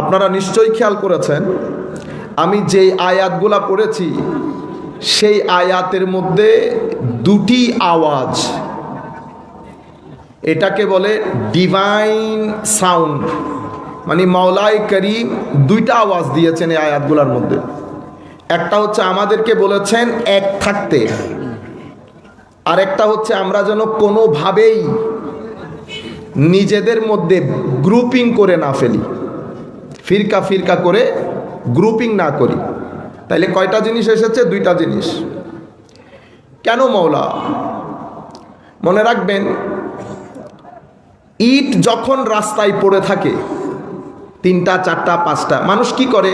আপনারা নিশ্চয়ই খেয়াল করেছেন আমি যেই আয়াতগুলা পড়েছি সেই আয়াতের মধ্যে দুটি আওয়াজ, এটাকে বলে ডিভাইন সাউন্ড, মানে মাওলাই করিম দুইটা আওয়াজ দিয়েছেন এই আয়াতগুলোর মধ্যে। একটা হচ্ছে আমাদেরকে বলেছেন এক থাকতে, আর একটা হচ্ছে আমরা যেন কোনোভাবেই নিজেদের মধ্যে গ্রুপিং করে না ফেলি, ফিরকা ফিরকা করে গ্রুপিং না করি। তাইলে কয়টা জিনিস এসেছে? দুইটা জিনিস। কেন মওলা? মনে রাখবেন, ইট যখন রাস্তায় পড়ে থাকে 3টা 4টা 5টা, মানুষ কি করে?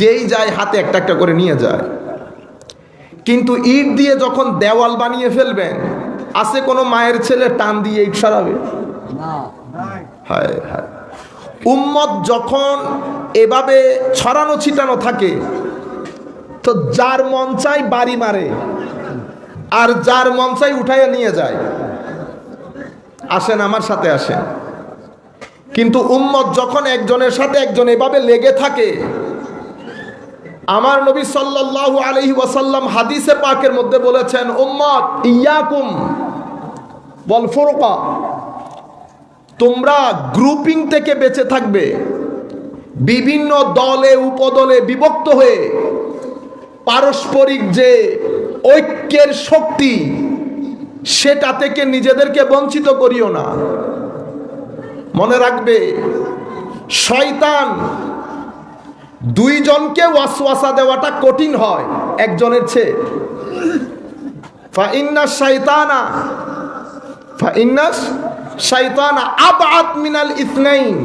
যেই যায় হাতে একটা একটা করে নিয়ে যায়। কিন্তু ইট দিয়ে যখন দেওয়াল বানিয়ে ফেলবেন, আছে কোনো মায়ের ছেলে টান দিয়ে ইট সরাবে? হায় হায়। উম্মত যখন এভাবে ছড়ানো ছিটানো থাকে, তো যার মন চাই বাড়ি মারে, আর যার মন চাই উঠাইয়া নিয়ে যায়। আসেন আমার সাথে আসেন। কিন্তু উম্মত যখন একজনের সাথে একজন এভাবে লেগে থাকে, আমার নবী সাল্লাল্লাহু আলাইহি ওয়াসাল্লাম হাদিসে পাকের মধ্যে বলেছেন, উম্মত ইয়াকুম ওয়াল ফুরকা, তোমরা গ্রুপিং থেকে বেঁচে থাকবে, বিভিন্ন দলে উপদলে বিভক্ত হয়ে পারস্পরিক যে ঐক্যের শক্তি, সেটা থেকে নিজেদেরকে বঞ্চিত করিও না। মনে রাখবে, শয়তান দুইজনকে ওয়াসওয়াসা দেওয়াটা কঠিন হয় একজনের চেয়ে। ফাইন্না শাইতানা আবআদ মিনাল ইসনাইন।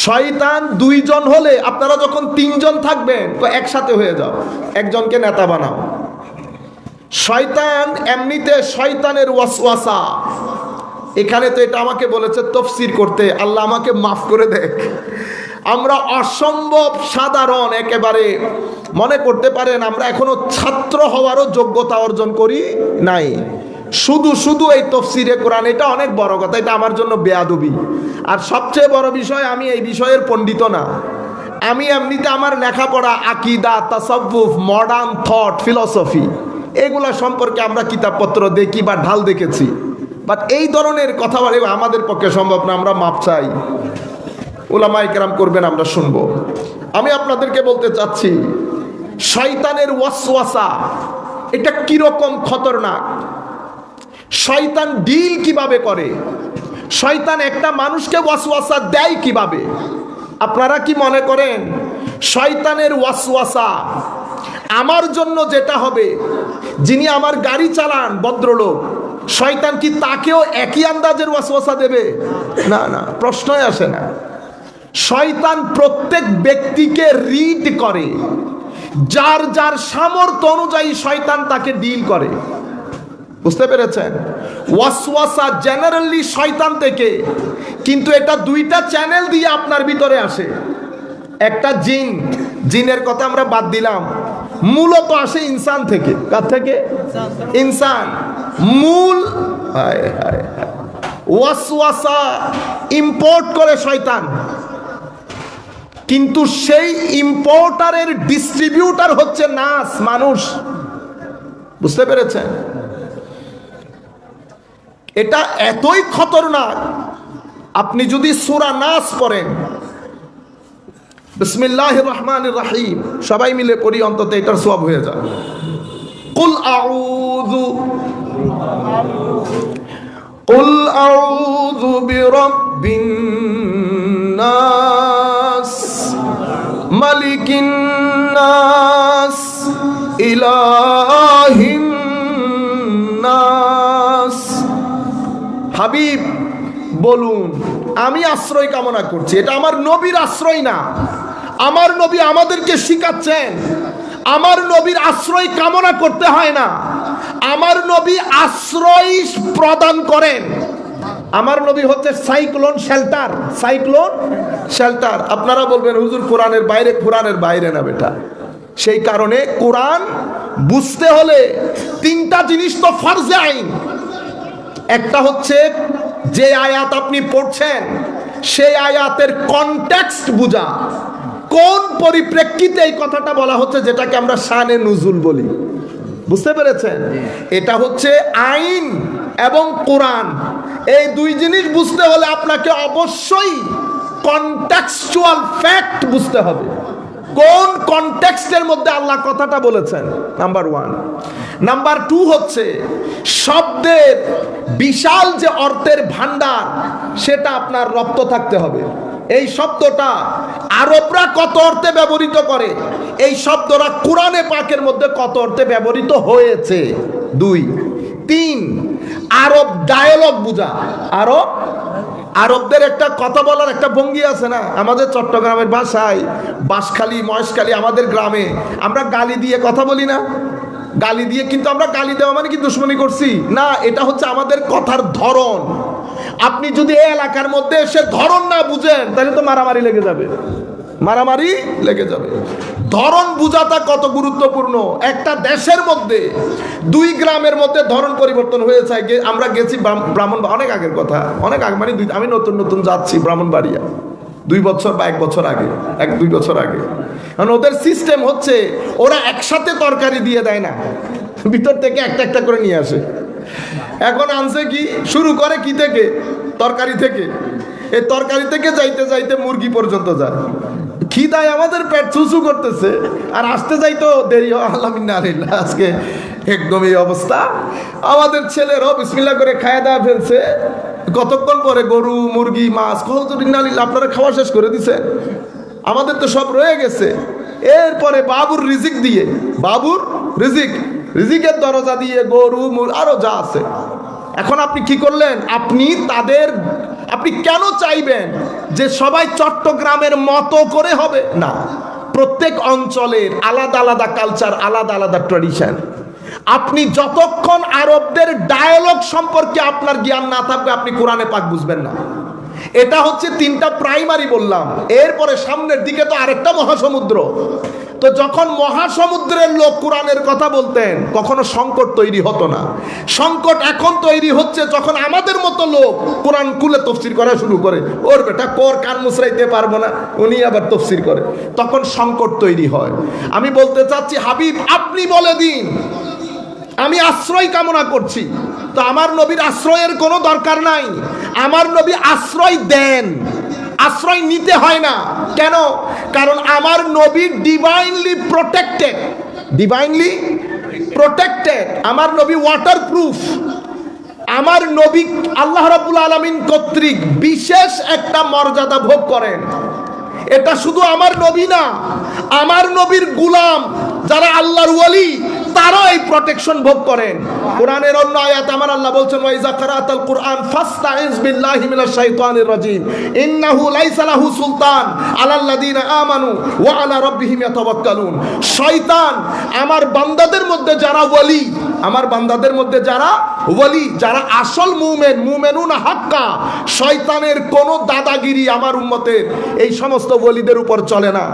শয়তান দুইজন হলে, আপনারা যখন 3 জন থাকবেন তো একসাথে হয়ে যাও, একজনকে নেতা বানাও। শয়তান এমনিতে শয়তানের ওয়াসওয়াসা, এখানে তো এটা আমাকে বলেছে তাফসীর করতে, আল্লাহ আমাকে মাফ করে দেখ। আমরা অসম্ভব সাধারণ, একেবারে মনে করতে পারেন আমরা এখনো ছাত্র হওয়ারও যোগ্যতা অর্জন করি নাই। শুধু শুধু এই তাফসীরে কোরআন, এটা অনেক বড় কথা, এটা আমার জন্য বেয়াদবি। আর সবচেয়ে বড় বিষয়, আমি এই বিষয়ের পণ্ডিত না। আমি এমনিতে আমার লেখাপড়া আকীদা, তাসাউফ, মডার্ন থট, ফিলসফি, এগুলা সম্পর্কে আমরা কিতাবপত্র দেখি বা ঢাল দেখেছি, বাট এই ধরনের কথা বলে আমাদের পক্ষে সম্ভব না। আমরা মাপ চাই, উলামায়ে কেরাম করবেন, আমরা শুনবো। আমি আপনাদেরকে বলতে চাচ্ছি, শয়তানের ওয়াসওয়াসা এটা কিরকম খতরনাক। শয়তান ডিল কিভাবে করে, শয়তান একটা মানুষকে ওয়াসওয়াসা দেয় কিভাবে? আপনারা কি মনে করেন শয়তানের ওয়াসওয়াসা আমার জন্য যেটা হবে, যিনি আমার গাড়ি চালান ভদ্রলোক, শয়তান কি তাকেও একই আন্দাজের ওয়াসওয়াসা দেবে? না না, প্রশ্নই আসে না। শয়তান প্রত্যেক ব্যক্তিকে রিড করে, যার যার সামর্থ্য অনুযায়ী শয়তান তাকে ডিল করে। বুঝতে পেরেছেন? ওয়াসওয়াসা জেনারেলি শয়তান থেকে, কিন্তু এটা 2টা চ্যানেল দিয়ে আপনার ভিতরে আসে। একটা জিন, জিনের কথা আমরা বাদ দিলাম, মূলত আসে ইনসান থেকে। কার থেকে? ইনসান। মূল ওয়াসওয়াসা ইম্পোর্ট করে শয়তান, কিন্তু সেই ইম্পোর্টারের ডিস্ট্রিবিউটার হচ্ছে নাস, মানুষ। বুঝতে পেরেছেন? এটা এতই খতরনাক, আপনি যদি সূরা নাস পড়েন, বিসমিল্লাহির রহমানির রহিম, সবাই মিলে পড়ি, অন্তত এটার সওয়াব হয়ে যায়। কুল আউযু বিরাব্বিন নাস, মালিকিন নাস, ইলাহিন নাস। হাবিব বলুন, আমি আশ্রয় কামনা করছি, এটা আমার নবীর আশ্রয় না। আমার নবী আমাদেরকে শিখাচ্ছেন, আমার নবীর আশ্রয় কামনা করতে হয় না, আমার নবী আশ্রয় প্রদান করেন। আমার নবী হচ্ছে সাইক্লোন শেল্টার, সাইক্লোন শেল্টার। আপনারা বলবেন হুজুর কোরআনের বাইরে, কোরআনের বাইরে না বেটা। সেই কারণে কোরআন বুঝতে হলে 3টা জিনিস তো ফরজে আইন। একটা হচ্ছে যে আয়াত আপনি পড়ছেন সেই আয়াতের কনটেক্সট বুঝা, কোন পরিপ্রেক্ষিতে এই কথাটা বলা হচ্ছে, যেটাকে আমরা শানে নুজুল বলি। বুঝতে পেরেছেন? এটা হচ্ছে আইন এবং কোরআন, এই দুই জিনিস বুঝতে হলে আপনাকে অবশ্যই কনটেক্সচুয়াল ফ্যাক্ট বুঝতে হবে, কোন কনটেক্সটের মধ্যে আল্লাহ কথাটা বলেছেন, নাম্বার ওয়ান। নাম্বার টু হচ্ছে শব্দের বিশাল যে অর্থের ভান্ডার, সেটা আপনার রপ্ত থাকতে হবে। এই শব্দটা আরবরা কত অর্থে ব্যবহৃত করে, এই শব্দটা কোরআনে পাকের মধ্যে কত অর্থে ব্যবহৃত হয়েছে, দুই। তিন, আরব ডায়ালগ বুঝা। আরবদের একটা কথা বলার একটা ভঙ্গি আছে না, আমাদের চট্টগ্রামের ভাষায় বাঁশখালী মহেশখালী আমাদের গ্রামে আমরা গালি দিয়ে কথা বলি না, গালি দিয়ে, কিন্তু আমরা গালি দেওয়া মানে কি দুশ্মনী করছি না, এটা হচ্ছে আমাদের কথার ধরন। আপনি যদি এই এলাকার মধ্যে এসে ধরন না বুঝেন, তাহলে তো মারামারি লেগে যাবে, মারামারি লেগে যাবে। ধরন বুঝাটা কত গুরুত্বপূর্ণ। একটা দেশের মধ্যে দুই গ্রামের মধ্যে ধরন পরিবর্তন হয়েছে। আমরা গেছি ব্রাহ্মণ, অনেক আগের কথা, অনেক আগে, মানে আমি নতুন নতুন যাচ্ছি ব্রাহ্মণবাড়িয়া 2 বছর বা 1 বছর আগে, 1-2 বছর আগে। কারণ ওদের সিস্টেম হচ্ছে ওরা একসাথে তরকারি দিয়ে দেয় না, ভিতর থেকে একটা একটা করে নিয়ে আসে। এখন আনছে কি, শুরু করে কি থেকে, তরকারি থেকে। এই তরকারি থেকে যাইতে যাইতে মুরগি পর্যন্ত যায়। খিদায় আমাদের পেট চুচু করতেছে, আর আসতে যাইতো দেরি হয়। আলহামদুলিল্লাহ, আজকে একদম এই অবস্থা। আমাদের ছেলেরাও বিসমিল্লাহ করে খাওয়া দাওয়া ফেলছে। কতক্ষণ পরে গরু, মুরগি, মাছ, আপনারা খাওয়া শেষ করে দিছে, আমাদের তো সব রয়ে গেছে। এরপরে বাবুর রিজিক দিয়ে, বাবুর রিজিকের দরজা দিয়ে গরু, আরো যা আছে। এখন আপনি কি করলেন, আপনি কেন চাইবেন যে সবাই চট্টগ্রামের মতো করে হবে? না, প্রত্যেক অঞ্চলের আলাদা আলাদা কালচার, আলাদা আলাদা ট্র্যাডিশন। আপনি যতক্ষণ আরবদের ডায়ালগ সম্পর্কে আপনার জ্ঞান না থাকবে, আপনি কোরআনে পাক বুঝবেন না। এটা হচ্ছে 3টা প্রাইমারি বললাম। এরপরে সামনের দিকে তো আরেকটা মহাসমুদ্র। তো যখন মহাসমুদ্রের লোক কোরআনের কথা বলতেন, কখনো সংকট তৈরি হতো না। সংকট এখন তৈরি হচ্ছে যখন আমাদের মতো লোক কোরআন খুলে তফসির করা শুরু করে। ওর বেটা কর কান মুসরাইতে পারবো না, উনি আবার তফসির করে, তখন সংকট তৈরি হয়। আমি বলতে চাচ্ছি, হাবিব আপনি বলে দিন, আমি আশ্রয় কামনা করছি। তো আমার নবীর আশ্রয়ের কোনো দরকার নাই, আমার নবী আশ্রয় দেন, আশ্রয় নিতে হয় না। কেন? কারণ আমার নবী ডিভাইনলি প্রোটেক্টেড। আমার নবী ওয়াটারপ্রুফ। আমার নবী আল্লাহ রাব্বুল আলামিন কর্তৃক বিশেষ একটা মর্যাদা ভোগ করেন। এটা শুধু আমার নবী না, আমার নবীর গোলাম যারা আল্লাহর ওয়ালি, তারাও এই প্রোটেকশন ভোগ করেন। কোরআনের অন্য আয়াত আমার আল্লাহ বলছেন, ওয়াইজা কারাতাল কুরআন ফাসতাইজ বিল্লাহি মিনাশ শাইতানির রাজিম ইন্নাহু লাইসা লাহু সুলতান আলাল্লাযিনা আমানু ওয়া আলা রাব্বিহিম ইয়াতাওয়াক্কালুন। শয়তান আমার বান্দাদের মধ্যে যারা ওয়ালি, আমার বান্দাদের মধ্যে যারা ওয়ালি, যারা আসল মুমিনুনা হাক্কা, শয়তানের কোন দাদাগিরি আমার উম্মতের এই সমস্ত ওয়ালিদের উপর চলে না।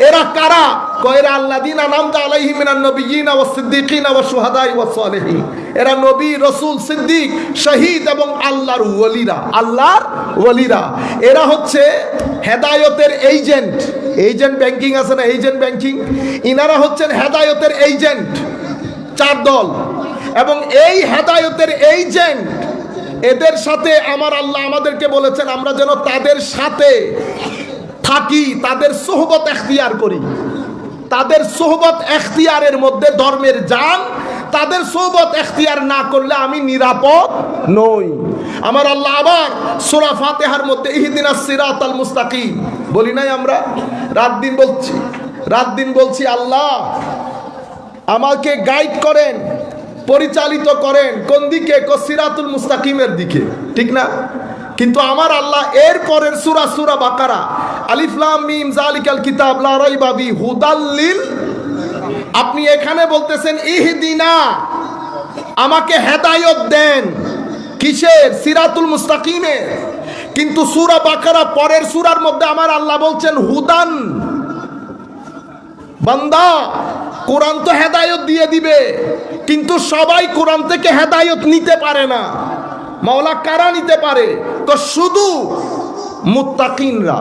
এরা কারা? কয়রা আল্লাযিনা নামতা আলাইহিম মিনান নবিয়্যিনা ওয়াস সিদ্দিকিনা ওয়াস শুহাদাই ওয়াস সালিহিন। এরা নবী, রাসূল, সিদ্দিক, শহীদ এবং আল্লাহর ওয়ালিরা। এরা হচ্ছে হেদায়েতের এজেন্ট ব্যাংকিং আছে না, এজেন্ট ব্যাংকিং, ইনারা হচ্ছেন হেদায়েতের এজেন্ট। 4 দল। এবং এই হেদায়েতের এজেন্ট, এদের সাথে আমার আল্লাহ আমাদেরকে বলেছেন আমরা যেন তাদের সাথে থাকি, তাদের সোহবত এখতিয়ার করি। তাদের সোহবত এখতিয়ারের মধ্যে ধর্মের জান। তাদের সোহবত এখতিয়ার না করলে আমি নিরাপদ নই। আমার আল্লাহ আবার সূরা ফাতিহার মধ্যে ইহদিনাস সিরাতাল মুস্তাকিম বলি নাই আমরা? রাত দিন বলছি আল্লাহ আমাকে গাইড করেন, পরিচালিত করেন কোন দিকে? সিরাতুল মুস্তাকিমের দিকে, ঠিক না? কিন্তু আমার আল্লাহ এর পরের সূরা বাকারা, আলিফ লাম মিম যালিকাল কিতাব লা রাইবা ফি হুদাল লিল, আপনি এখানে বলতেছেন ইহদিনা, আমাকে হেদায়েত দেন। কিসের? সিরাতুল মুস্তাকিমে। কিন্তু সূরা বাকারা পরের সূরার মধ্যে আমার আল্লাহ বলছেন হুদান। বান্দা, কোরআন তো হেদায়েত দিয়ে দিবে, কিন্তু সবাই কোরআন থেকে হেদায়েত নিতে পারে না। মাওলা কারা নিতে পারে? তো শুধু মুত্তাকিনরা।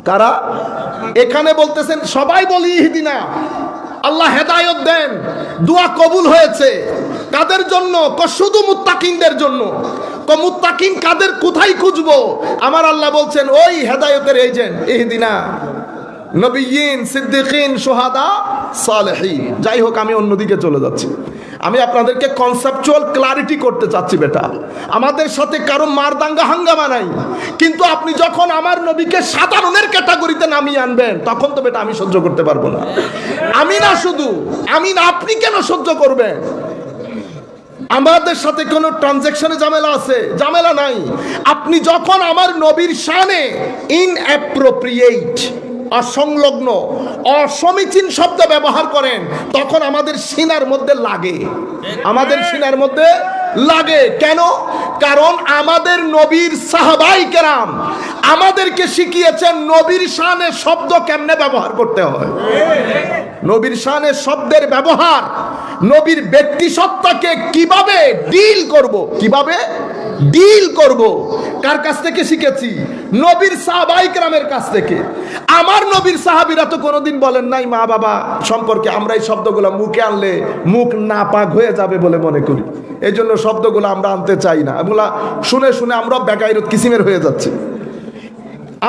কারা? এখানে বলতেছেন সবাই বলি ইহদিনা, আল্লাহ হেদায়েত দেন, দোয়া কবুল হয়েছে। কাদের জন্য? শুধু মুত্তাকিনদের জন্য। মুত্তাকিন কাদের? কোথায় খুঁজবো? আমার আল্লাহ বলছেন ওই হেদায়েতের এজেন্ট ইহদিনা, নবিয়িন, সিদ্দিকিন, শুহাদা, সালেহিন। যাই হোক, আমি অন্যদিকে চলে যাচ্ছি। আমি আপনাদেরকে কনসেপচুয়াল ক্লারিটি করতে চাচ্ছি বেটা। আমাদের সাথে কারো মারদাঙ্গা হাঙ্গামা নাই, কিন্তু আপনি যখন আমার নবীকে সাধারণের ক্যাটাগরিতে নামিয়ে আনবেন, তখন তো বেটা আমি সহ্য করতে পারবো না। আমি না, শুধু আমি না, আপনি কেন সহ্য করবেন? আমাদের সাথে কোনো ট্রানজ্যাকশনে ঝামেলা আছে? ঝামেলা নাই। আপনি যখন আমার নবীর শানে ইনঅ্যাপ্রোপ্রিয়েট, অসংলগ্ন, অসমীচীন শব্দ ব্যবহার করেন, তখন আমাদের সিনার মধ্যে লাগে, আমাদের সিনার মধ্যে লাগে। কেন? কারণ আমাদের নবীর সাহাবাই কেরাম আমাদেরকে শিখিয়েছেন নবীর শানে শব্দ কেমনে ব্যবহার করতে হয়। নবীর শানে শব্দের ব্যবহার, নবীর ব্যক্তি সত্তাকে কিভাবে ডিল করব, কিভাবে ডিল করব, কার কাছ থেকে শিখেছি? নবীর সাহাবাই কেরামের কাছ থেকে। আমার নবীর সাহাবীরা তো কোনোদিন বলেন নাই মা বাবা সম্পর্কে আমরা এই শব্দগুলো মুখে আনলে মুখ নাপাক হয়ে যাবে বলে মনে করি, এই জন্য শব্দগুলো আমরা আনতে চাই না। এগুলা শুনে শুনে আমরা বেগাইরত কিসিমের হয়ে যাচ্ছে।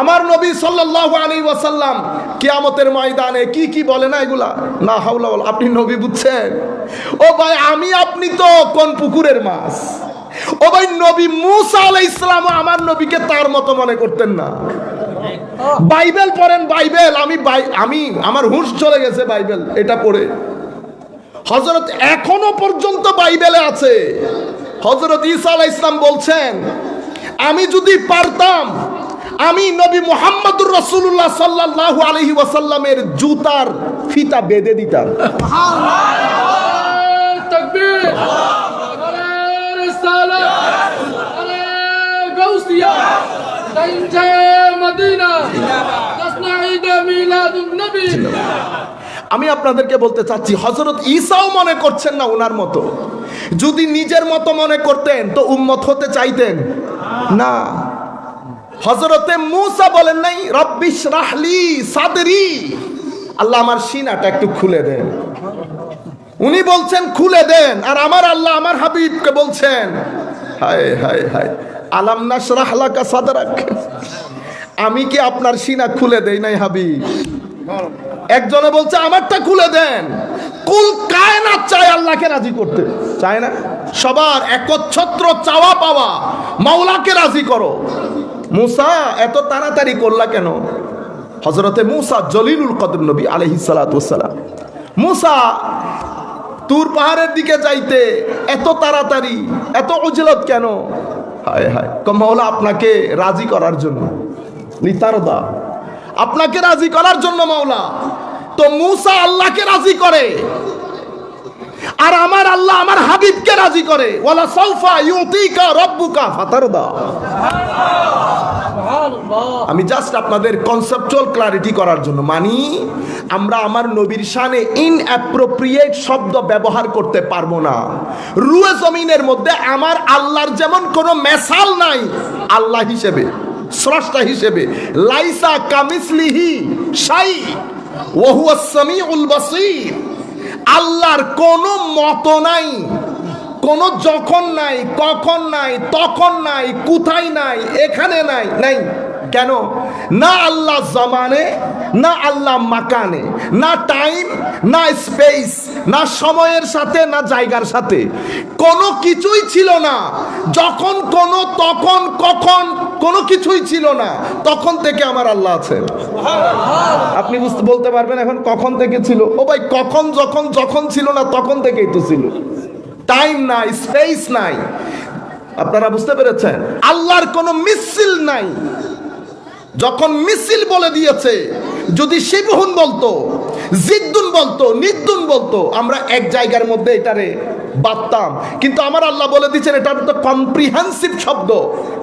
আমার নবী সাল্লাল্লাহু আলাইহি ওয়াসাল্লাম কিয়ামতের ময়দানে কি কি বলে না, এগুলা না হাওলা বল। আপনি নবী বুঝছেন? ও ভাই, আমি আপনি তো কোন পুকুরের মাছ। ও ভাই, নবী মূসা আলাইহিস সালাম আমার নবীকে তার মতো মনে করতেন না। বাইবেল পড়েন, বাইবেল। আমি আমার হুঁশ চলে গেছে বাইবেল এটা পড়ে। হযরত এখনো পর্যন্ত বাইবেলে আছে। হযরত ঈসা আলাইহিস সালাম বলছেন, আমি যদি পারতাম আমি নবী মুহাম্মদুর রাসূলুল্লাহ সাল্লাল্লাহু আলাইহি ওয়াসাল্লামের জুতার ফিতা বেঁধে দিতাম। সুবহানাল্লাহ, তাকবীর, রিসালাত, গাউসিয়া, তাইনজে মদিনা, তাসনাঈদ মিলাদুন নবী। আমি আপনাদেরকে বলতে চাচ্ছি, হযরত ঈসাও মনে করছেন না ওনার মতো। যদি নিজের মতো মনে করতেন তো উম্মত হতে চাইতেন না। হযরতে মূসা বলেন নাই রব্বিশ রাহলি সাদরি, আল্লাহ আমার সিনাটা একটু খুলে দেন। উনি বলছেন খুলে দেন, আর আমার আল্লাহ আমার হাবিবকে বলছেন হায় হায় হায় আলাম নাশরাহ লাকা সাদরাক, আমি কি আপনার সিনা খুলে দেই নাই হাবিব? একজনে বলছে আমারটা খুলে দেন। কুল কায়নাত চায় আল্লাহকে রাজি করতে, চায় না? সবার একচ্ছত্র চাওয়া পাওয়া মাওলাকে রাজি করো। মূসা এত তাড়াতাড়ি করলা কেন? হযরতে মূসা জলিলুল কদর নবী আলাইহিস সালাতু ওয়াস সালাম, মূসা তুর পাহাড়ের দিকে যাইতে এত তাড়াতাড়ি, এত উজলত কেন? হায় হায়, মাওলা আপনাকে রাজি করার জন্য, লিতারদা, আপনাকে রাজি করার জন্য মাওলা। তো মূসা আল্লাহকে রাজি করে, আর আমার আল্লাহ আমার হাবিবকে রাজি করে। ওয়ালা সাউফা ইউতিকা রাব্বুকা ফাতারদা। আমি জাস্ট আপনাদের কনসেপচুয়াল ক্লারিটি করার জন্য মানি, আমরা আমার নবীর শানে ইনঅ্যাপ্রোপ্রিয়েট শব্দ ব্যবহার করতে পারবো না। রুয়ে জমিনের মধ্যে আমার আল্লাহর যেমন কোনো মেসাল নাই আল্লাহ হিসেবে, স্রষ্টা হিসেবে। লাইসা কামিসলিহি শাই ওয়া হুয়াস সামিউল বাসীর। আল্লাহর কোনো মতো নাই, কোনো যখন নাই, কখন নাই, তখন নাই, কোথায় নাই, এখানে নাই, নাই। কেন? না আল্লাহ জমানে, না আল্লাহ মাকানে, না টাইম, না স্পেস, না সময়ের সাথে, না জায়গার সাথে, কোনো কিছুই ছিল না। যখন কোনো, তখন, কখন, কোনো কিছুই ছিল না। তখন থেকে আমার আল্লাহ আছেন। আপনি বলতে পারবেন এখন কখন থেকে ছিল? ও ভাই, কখন যখন, যখন ছিল না তখন থেকেই তো ছিল। টাইম নাই, স্পেস নাই। আপনারা বুঝতে পেরেছেন? আল্লাহর কোনো মিছিল নাই। যখন মিছিল বলে দিয়েছে, যদি শিবহুন বলতো জিদ্দুন বলতো, নিদ্দুন বলতো, আমরা এক জায়গার মধ্যে এটারে বাদতাম। কিন্তু আমার আল্লাহ বলে দিচ্ছেন এটা তো কম্প্রিহেন্সিভ শব্দ।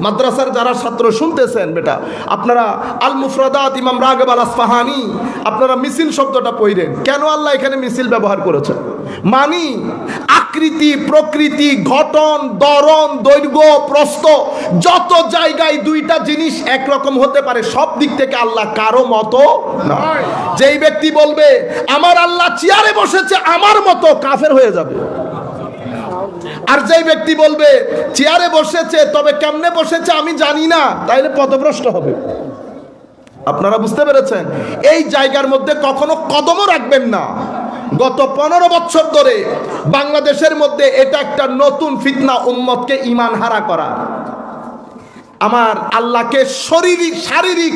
মাদ্রাসার যারা ছাত্র শুনতেছেন বেটা, আপনারা আল মুফরাদাত ইমাম রাগিব আল আসফাহানি, আপনারা মিছিল শব্দটা পড়েন। কেন আল্লাহ এখানে মিছিল ব্যবহার করেছেন? মানি আকৃতি, প্রকৃতি, গঠন, ধরন, দৈর্ঘ্য, প্রস্থ, যত জায়গায় দুইটা জিনিস একরকম হতে পারে, সব দিক থেকে আল্লাহ কারো মতো না। যেই ব্যক্তি বলবে আমার আল্লাহ চেয়ারে বসেছে আমার মতো, কাফের হয়ে যাবে। আর যেই ব্যক্তি বলবে চেয়ারে বসেছে তবে কেমনে বসেছে আমি জানি না, তাইলে পথভ্রষ্ট হবে। আপনারা বুঝতে পেরেছেন? এই জায়গার মধ্যে কখনো কদমও রাখবেন না। গত 15 বছর ধরে বাংলাদেশের মধ্যে এটা একটা নতুন ফিতনা, উম্মতকে ঈমান হারা করা। আমার আল্লাহকে শারীরিক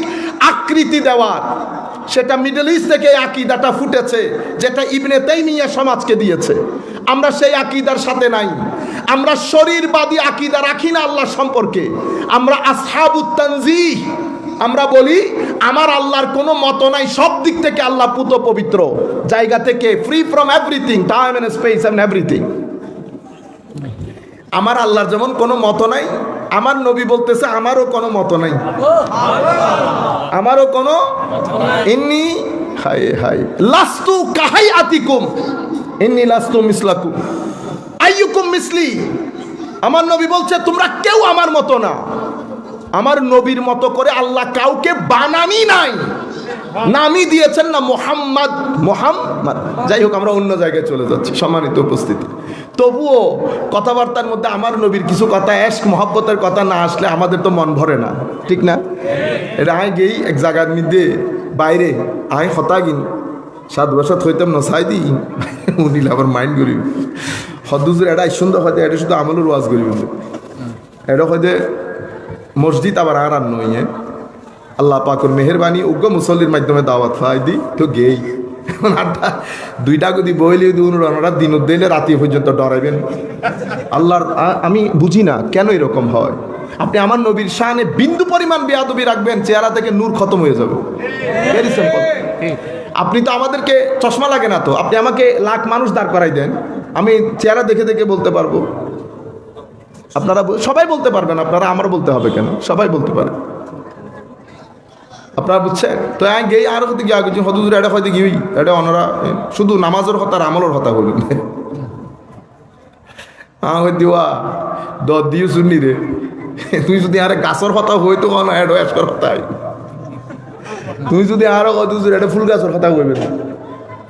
আকৃতি দেওয়ার, সেটা মিডল ইস্ট থেকে আকীদাটা ফুটেছে, যেটা ইবনে তাইমিয়া সমাজকে দিয়েছে। আমরা সেই আকীদার সাথে নাই। আমরা শরীরবাদী আকীদা রাখি না আল্লাহ সম্পর্কে। আমরা আসহাবুত তানজিহ, আমরা বলি আমার আল্লাহর কোনো মত নাই, সব দিক থেকে আল্লাহ পুত পবিত্র, জায়গা থেকে free from everything, time and space and everything. আমার আল্লাহর যেমন কোনো মত নাই, আমার নবী বলতেছে আমারও কোনো মত নাই, আমারও কোনো ইন্নি হাই হাই লাস্তু কাহাই আতিকুম ইন্নি লাস্তু মিসলাকুম আইয়ুকুম মিসলি। আমার নবী বলছে তোমরা কেউ আমার মতো না। আমার নবীর মতো করে আল্লাহ কাউকে বানানি নাই, নামই দিয়েছেন না মুহাম্মদ। মুহাম্মদ, যাই হোক আমরা অন্য জায়গায় চলে যাচ্ছি, সম্মানিত উপস্থিতি। তবুও কথাবার্তার মধ্যে আমার নবীর কিছু কথা, এশক মহব্বতের কথা না আসলে আমাদের তো মন ভরে না, ঠিক না? এটা আয় গেই এক জায়গার মধ্যে বাইরে আয় হতাগিন 7 বছর হইতাম না চাই দিই উনিল আবার মাইন্ড করি হদুজুর এটা সুন্দর হয়তো, এটা শুধু আমলের ওয়াজ করি, এটা হয়তো মসজিদ আবার আর নইয়ে আল্লাহ পাকুর মেহরবানি উগ্র মুসল্লির মাধ্যমে দাওয়াত খাই দিই তো গেই। এখন 2টা যদি বইলে ওনারা দিন দিলে রাতি পর্যন্ত ডরাইবেন আল্লাহর। আমি বুঝি না কেন এরকম হয়। আপনি আমার নবীর শানে বিন্দু পরিমাণ বেয়াদবি রাখবেন, চেহারা থেকে নূর খতম হয়ে যাবে। Very simple. আপনি তো আমাদেরকে চশমা লাগে না তো, আপনি আমাকে লাখ মানুষ দাঁড় করাই দেন, আমি চেহারা দেখে দেখে বলতে পারবো। আপনারা সবাই বলতে পারবেন, আপনারা আমার বলতে হবে কেন? সবাই বলতে পারে। আপনারা বুঝছেন তো? গেই আর হতে গিয়ে আগে হদুজুর এটা হয়তো গিয়েই এটা ওনারা শুধু নামাজের কথা আর আমলের কথা বলবেন। দিওয়া দিও শুননি রে, তুই যদি আরে গাছর কথা হইতো না এড এসকর কথা, তুই যদি আরো হদুজুর এটা ফুল গাছের কথা কইবে,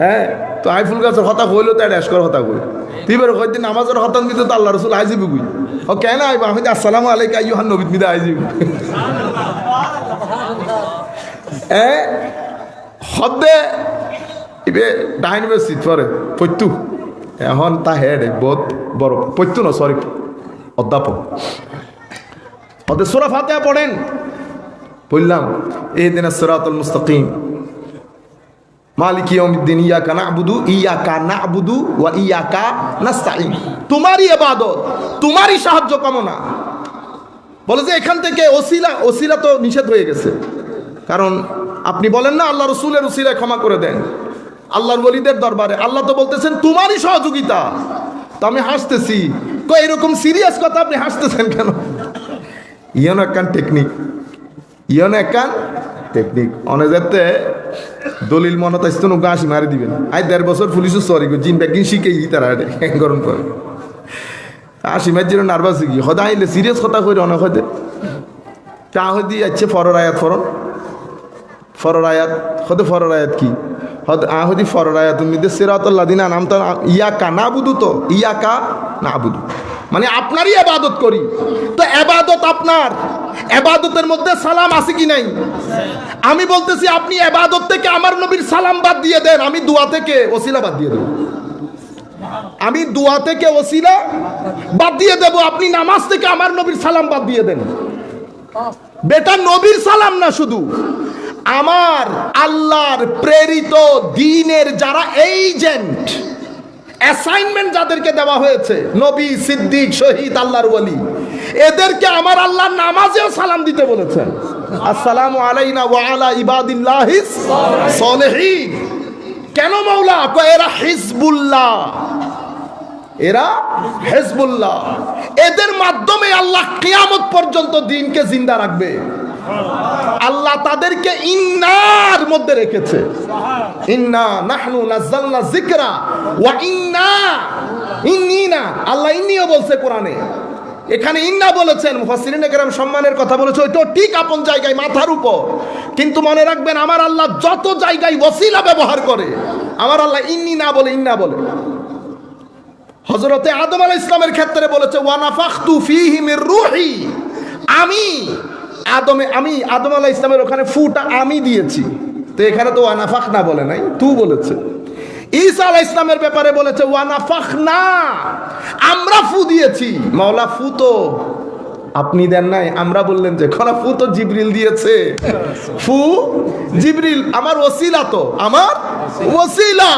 হ্যাঁ তো আই ফুল গাছের কথা হইলো তো এটা এসকর কথা কই। তুই বের কয়েকদিন নামাজের হতান দিতে তো আল্লাহ রসুল আইজিবি গুই, ও কেন আইব? আমি আসসালামু আলাইকা আইয়ুহান নবী মিদা আইজিবি হদে ইবে ডাইন বে সিট পরে পত্যু এখন তা হেড বহুত বড় পত্যু না, সরি অধ্যাপক হদে সূরা ফাতিহা পড়েন। বললাম ইহদিনাস সিরাতাল মুস্তাকিম মালিকি ইয়াউমিদ্দিন ইয়াকা না'বুদু ওয়া ইয়াকা নাস্তাঈন। তোমারই ইবাদত, তোমারই সাহায্য কামনা। বলে যে এখান থেকে ওসিলা তো নিষেধ হয়ে গেছে, কারণ আপনি বলেন না আল্লাহ রসুলের উসিলায় ক্ষমা করে দেন আল্লাহর ওলিদের দরবারে, আল্লাহ তো বলতেছেন তোমারই সহযোগিতা। তো আমি হাসতেছি, এরকম সিরিয়াস কথা আপনি হাসতেছেন কেন? ইয়ন একখান টেকনিক অনেক যাতে দলিল মনত আসতো নৌকা হাসি মারি দিবেন। 1.5 বছর পুলিশও সরি জিন ব্যাগিন শিখে তারা গরম করে হাসি মার জন্য নার্ভাস গিয়ে হদা আইলে সিরিয়াস কথা কই অনেক হয়তো তা হয়তো যাচ্ছে ফরর আয়াত হতে ফরর আয়াত কি হদি ফরর আয়াত তুমি সিরাতাল্লাযিনা আনআমতা ইয়াকা নাবুদু, তো ইয়াকা নাবুদু মানে আপনারই ইবাদত করি। তো ইবাদত আপনার, ইবাদতের মধ্যে সালাম আছে কি নাই? আমি বলতেছি আপনি ইবাদত থেকে আমার নবীর সালাম বাদ দিয়ে দেন, আমি দোয়া থেকে ওসিলা বাদ দিয়ে দেব। আমি দোয়া থেকে ওসিলা বাদ দিয়ে দেব, আপনি নামাজ থেকে আমার নবীর সালাম বাদ দিয়ে দেন। বেটা নবীর সালাম না, শুধু আমার আল্লাহর প্রেরিত দ্বীনের যারা এজেন্ট, অ্যাসাইনমেন্ট যাদেরকে দেওয়া হয়েছে, নবী, সিদ্দিক, শহীদ, আল্লাহর ওলি, এদেরকে আমার আল্লাহ নামাজেও সালাম দিতে বলেছেন। আসসালামু আলাইনা ওয়া আলা ইবাদিল্লাহিস সালিহিন। কেন মাওলা? কয় এরা হিজবুল্লাহ, এরা হিজবুল্লাহ, এদের মাধ্যমে আল্লাহ কিয়ামত পর্যন্ত দ্বীনকে জিন্দা রাখবে। আল্লাহ তাদেরকে ইন্নার মধ্যে রেখেছে। ইন্না নাহনু নাযালনা যিকরা ওয়া ইন্নিনা, আল্লাহ ইন্নিও বলছে কোরআনে, এখানে ইন্না বলেছেন। মুফাসসিরিনে কেরাম সম্মানের কথা বলেছে, ওইটা ঠিক আপন জায়গায় মাথার উপর, কিন্তু মনে রাখবেন আমার আল্লাহ যত জায়গায় ওসিলা ব্যবহার করে, আমার আল্লাহ ইন্নি না বলে ইন্না বলে। হযরতে আদম আলাইহিস সালামের ক্ষেত্রে বলেছে ওয়া নাফাখতু ফীহি মির রূহি, আমি আদম আলাইহিস সালামের ওখানে ফুটা আমি দিয়েছি, তো এখানে তো ওয়া নাফাখনা বলে নাই, তু বলেছে। ঈসা আলাইহিস সালামের ব্যাপারে বলেছে ওয়া নাফাখনা, আমরা ফু দিয়েছি। মাওলা ফু তো আপনি দেন নাই, আমরা বললেন যে খনা ফু তো জিবরিল দিয়েছে। ফু জিবরিল আমার ওসিলা, তো আমার ওসিলা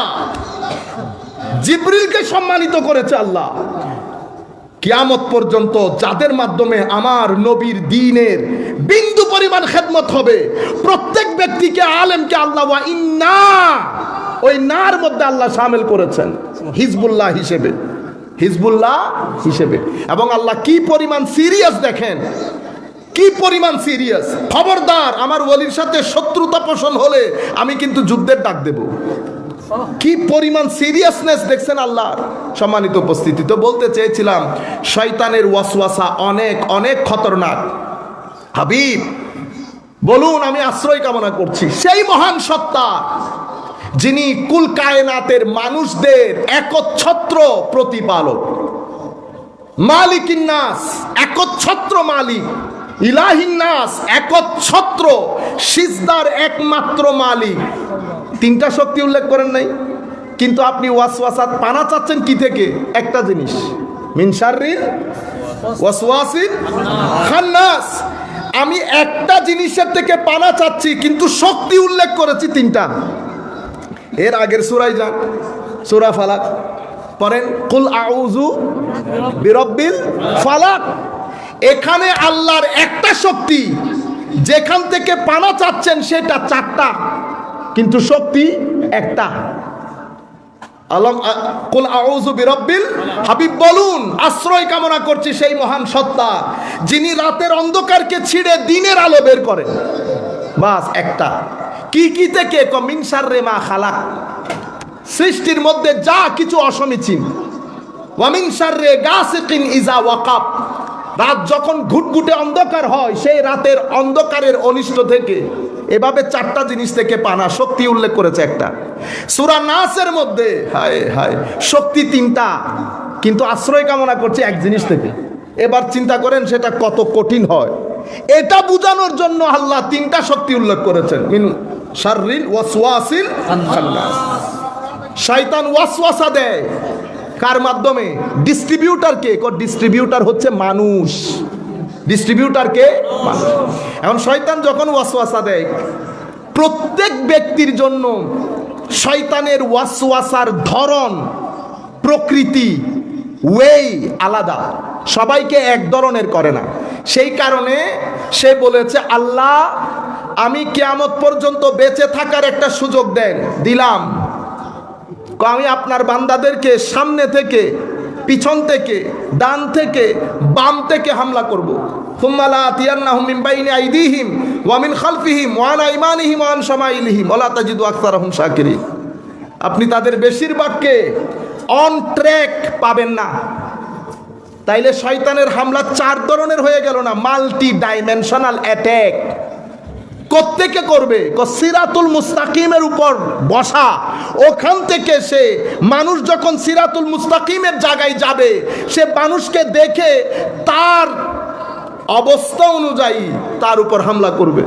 জিবরিলকে সম্মানিত করেছে আল্লাহ। কিয়ামত পর্যন্ত যাদের মাধ্যমে আমার নবীর দ্বীনের বিন্দু পরিমাণ খেদমত হবে, প্রত্যেক ব্যক্তিকে আলেমকে আল্লাহ ওয়া ইন্না, ওই নার মধ্যে আল্লাহ শামিল করেছেন হিজবুল্লাহ হিসেবে, হিজবুল্লাহ হিসেবে। এবং আল্লাহ কি পরিমাণ সিরিয়াস দেখেন, কি পরিমাণ সিরিয়াস। খবরদার আমার ওলির সাথে শত্রুতা পোষণ হলে আমি কিন্তু যুদ্ধের ডাক দেব। কি পরিমাণ সিরিয়াসনেস দেখছেন আল্লাহর। সম্মানিত উপস্থিতি, তো বলতে চেয়েছিলাম শয়তানের ওয়াসওয়াসা অনেক অনেক খতরনাক। হাবিব বলুন, আমি আশ্রয় কামনা করছি সেই মহান সত্তা যিনি কুল কায়নাতের মানুষদের একচ্ছত্র প্রতিপালক, মালিকিন নাস, একচ্ছত্র মালিক, ইলাহিন নাস, একচ্ছত্র সিজদার একমাত্র মালিক। তিনটা শক্তি উল্লেখ করেন নাই, কিন্তু আপনি ওয়াসওয়াসাত পানা চাচ্ছেন কি থেকে? একটা জিনিস, মিন শাররিল ওয়াসওয়াসিল খান্নাস। আমি একটা জিনিসের থেকে পানা চাচ্ছি, কিন্তু শক্তি উল্লেখ করেছি তিনটা। এর আগের সূরায় যান, সূরা ফালাক পড়েন, কুল আউযু বিরাব্বিল ফালাক। এখানে আল্লাহর একটা শক্তি, যেখান থেকে পানা চাচ্ছেন সেটা চারটা, কিন্তু শক্তি একটা। কুল আউযু বিরাব্বিল, হাবিব বলুন আশ্রয় কামনা করছি সেই মহান সত্তা যিনি রাতের অন্ধকারকে ছিঁড়ে দিনের আলো বের করেন। বাস একটা। কি কি থেকে? মিন শাররি মা খালাক, সৃষ্টির মধ্যে যা কিছু অসমীচীন। ওয়া মিন শাররি গাসিকিন ইজা ওয়াকাব, রাত যখন ঘুটঘুটে অন্ধকার হয় সেই রাতের অন্ধকারের অনিষ্ট থেকে। এভাবে চারটা জিনিস থেকে পানা, শক্তি উল্লেখ করেছে একটা। সূরা নাসের মধ্যে হায় হায় শক্তি তিনটা, কিন্তু আশ্রয় কামনা করছে এক জিনিস থেকে। এবার চিন্তা করেন সেটা কত কঠিন হয়। এটা বোঝানোর জন্য আল্লাহ তিনটা শক্তি উল্লেখ করেছেন। মিন শাররিল ওয়াসওয়াসিল খান্নাস। শয়তান ওয়াসওয়াসা দেয় কার মাধ্যমে? ডিস্ট্রিবিউটার কে? ডিস্ট্রিবিউটার হচ্ছে মানুষ। ডিস্ট্রিবিউটার কে? মানুষ। এখন শয়তান যখন ওয়াসওয়াসা দেয়, প্রত্যেক ব্যক্তির জন্য শয়তানের ওয়াসওয়াসার ধরন, প্রকৃতি, ওয়েই আলাদা, সবাইকে এক ধরনের করে না। সেই কারণে সে বলেছে আল্লাহ আমি কিয়ামত পর্যন্ত বেঁচে থাকার একটা সুযোগ দেন, দিলাম। আমি আপনার বান্দাদেরকে সামনে থেকে, পিছন থেকে, ডান থেকে, বাম থেকে হামলা করব। সুম্মা লা আতিয়ান্নাহুম মিন বাইনি আইদিহিম ওয়া মিন খালফিহিম ওয়া আন আইমানিহিম ওয়া আন শামাইলিহিম ওয়া লা তাজিদু আকসারাহুম শাকিরিন। আপনি তাদের বেশিরভাগকে অন ট্র্যাক পাবেন না। তাইলে শয়তানের হামলা চার ধরনের হয়ে গেল না? Multi dimensional attack. কোত্থেকে করবে? সিরাতুল মুস্তাকিমের উপর বসা, ওখান থেকে সে মানুষ যখন সিরাতুল মুস্তাকিমের জায়গায় যাবে, সে মানুষকে দেখে তার অবস্থা অনুযায়ী তার উপর হামলা করবে।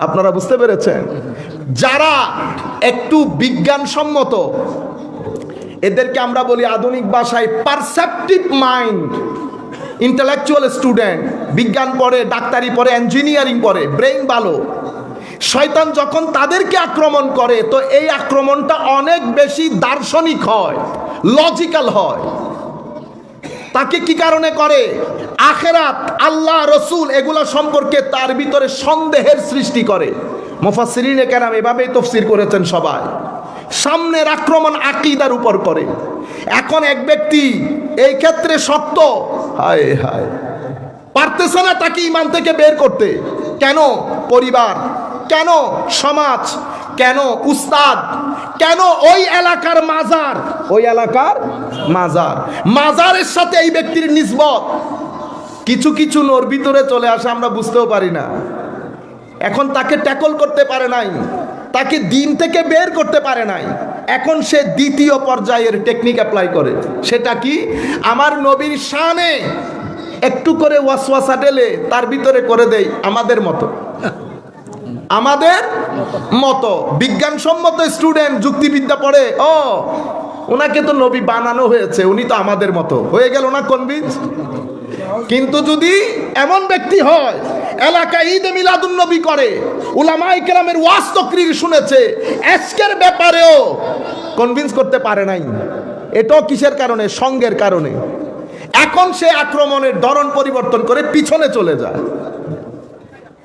আপনারা বুঝতে পেরেছেন? যারা একটু বিজ্ঞানসম্মত, এদেরকে আমরা বলি আধুনিক ভাষায় পারসেপটিভ মাইন্ড, ইন্টেলেকচুয়াল স্টুডেন্ট, বিজ্ঞান পড়ে, ডাক্তারি পড়ে, ইঞ্জিনিয়ারিং পড়ে, ব্রেইন ভালো। শয়তান যখন তাদেরকে আক্রমণ করে, তো এই আক্রমণটা অনেক বেশি দার্শনিক হয়, লজিক্যাল হয়। তাকে কি কারণে করে? আখেরাত, আল্লাহ, রসুল এগুলো সম্পর্কে তার ভিতরে সন্দেহের সৃষ্টি করে। মুফাসসিরিনে কেরাম এভাবেই তাফসীর করেছেন সবাই। সামনের আক্রমণ আকীদার উপর করে। এখন এক ব্যক্তি এই ক্ষেত্রে শক্ত, হায় হায়, পারতেছে না তাকে ঈমান থেকে বের করতে। কেন? পরিবার, কেন সমাজ, কেন উস্তাদ, কেন ওই এলাকার মাজার, ওই এলাকার মাজার, মাজারের সাথে এই ব্যক্তির নিসবত। কিছু কিছু নোর ভিতরে চলে আসে, আমরা বুঝতেও পারি না। এখন তাকে ট্যাকল করতে পারে নাই, তাকে দিন থেকে বের করতে পারে নাই। এখন সে দ্বিতীয় পর্যায়ের টেকনিক অ্যাপ্লাই করে। সেটা কি? আমার নবীর শানে একটু করে ওয়াসওয়াসা ঢেলে তার ভিতরে করে দেই আমাদের মতো, আমাদের মতো বিজ্ঞানসম্মত স্টুডেন্ট যুক্তিবিদ্যা পড়ে, ও ওনাকে তো নবী বানানো হয়েছে, উনি তো আমাদের মতো, হয়ে গেল না কনভিন্স। কিন্তু যদি এমন ব্যক্তি হয় এলাকায় ঈদে মিলাদুন নবী করে, উলামায়ে কেরামের ওয়াজ তাকরীর শুনেছে, আজকের ব্যাপারেও কনভিন্স করতে পারে নাই, এটাও কিসের কারণে? সঙ্গের কারণে। এখন সে আক্রমণের ধরন পরিবর্তন করে পিছনে চলে যায়।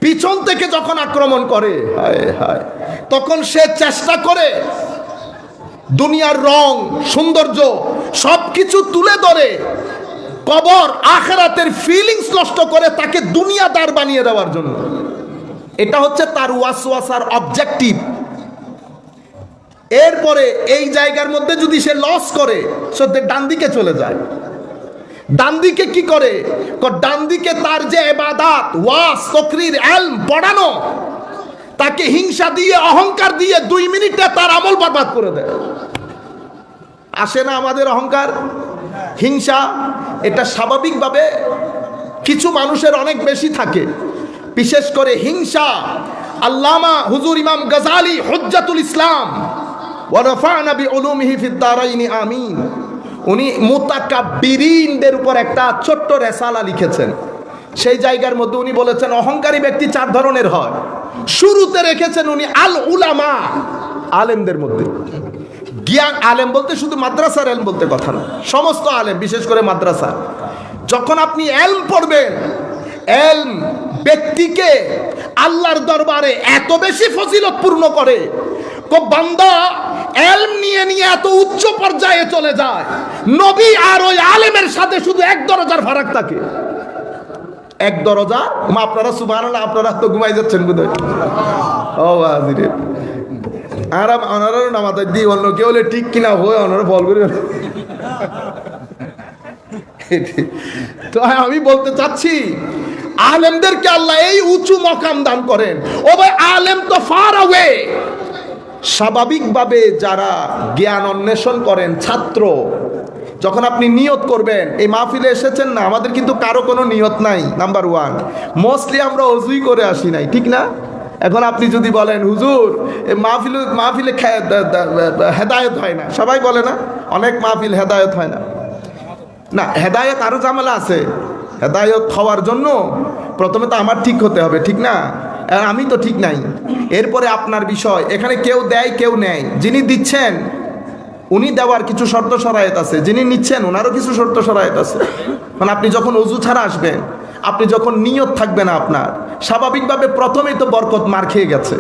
পিছন থেকে যখন আক্রমণ করে, হায় হায়, তখন সে চেষ্টা করে দুনিয়ার রং সৌন্দর্য সবকিছু তুলে ধরে কবর আখিরাতের ফিলিংস নষ্ট করে তাকে দুনিয়াদার বানিয়ে দেওয়ার জন্য। এটা হচ্ছে তার ওয়াসওয়াসার অবজেক্টিভ। এরপরে এই জায়গার মধ্যে যদি সে লস করে, সে ডান দিকে চলে যায়। ডান দিকে কি করে? ডান দিকে তার যে ইবাদত, ওয়াজ, তাকরীর, ইলম পড়ানো, তাকে হিংসা দিয়ে, অহংকার দিয়ে 2 মিনিটে তার আমল বরবাদ করে দেয়। আসে না আমাদের অহংকার, হিংসা? এটা স্বাভাবিকভাবে কিছু মানুষের অনেক বেশি থাকে, বিশেষ করে হিংসা। আল্লামা হুজুর ইমাম গাজালি হুজ্জাতুল ইসলাম ওয়া রাফা'না বিউলুমিহি ফিদ দারাইনি আমিন, উনি মুতাকাব্বিরিনদের উপর একটা ছোট্ট রেসালা লিখেছেন। সেই জায়গার মধ্যে উনি বলেছেন অহংকারী ব্যক্তি 4 ধরনের হয়। শুরুতে রেখেছেন উনি আল উলামা, আলেমদের মধ্যে। জ্ঞান, আলেম বলতে শুধু মাদ্রাসার এলম বলতে কথা না, সমস্ত আলেম, বিশেষ করে মাদ্রাসা। যখন আপনি এলম পড়বেন, এলম ব্যক্তিকে আল্লাহর দরবারে এত বেশি ফজিলতপূর্ণ করে, তো বান্দা এলম নিয়ে নিয়ে এত উচ্চ পর্যায়ে চলে যায়, নবী আর ওই আলেমের সাথে শুধু 1 দরজার ফারাক থাকে। 1 দরজা। আপনারা সুবহানাল্লাহ, আপনারা তো ঘুমাই যাচ্ছেন বোধহয়। ও হাজিরে, আর অনারও নামাজ দিয়ে অন্য কেউ হলে ঠিক কিনা হয়ে অনারা ফল করে। তো আমি বলতে চাচ্ছি, আলেমদেরকে আল্লাহ এই উঁচু মকাম দান করেন। ও ভাই, আলেম তো ফার অ্যাওয়ে। স্বাভাবিকভাবে যারা জ্ঞান অন্বেষণ করেন, ছাত্র, যখন আপনি নিয়ত করবেন, এই মাহফিলে এসেছেন না, আমাদের কিন্তু কারো কোনো নিয়ত নাই। নাম্বার 1, মোস্টলি আমরা অজুই করে আসি নাই, ঠিক না? এখন আপনি যদি বলেন হুজুর মাহফিলে হেদায়েত হয় না, সবাই বলে না অনেক মাহফিল হেদায়েত হয় না। না, হেদায়েত আরো ঝামেলা আছে। হেদায়েত হওয়ার জন্য প্রথমে তো আমার ঠিক হতে হবে, ঠিক না? আমি তো ঠিক নাই, এরপরে আপনার বিষয়। এখানে কেউ দেয় কেউ নেয়, যিনি দিচ্ছেন উনি দেওয়ার কিছু শর্ত শরায়েত আছে, যিনি নিচ্ছেন ওনারও কিছু শর্ত শরায়েত আছে। মানে আপনি যখন অজু ছাড়া আসবেন, আপনি যখন নিয়ত থাকবে না আপনার, স্বাভাবিকভাবে প্রথমেই তো বরকত মার খেয়ে গেছে।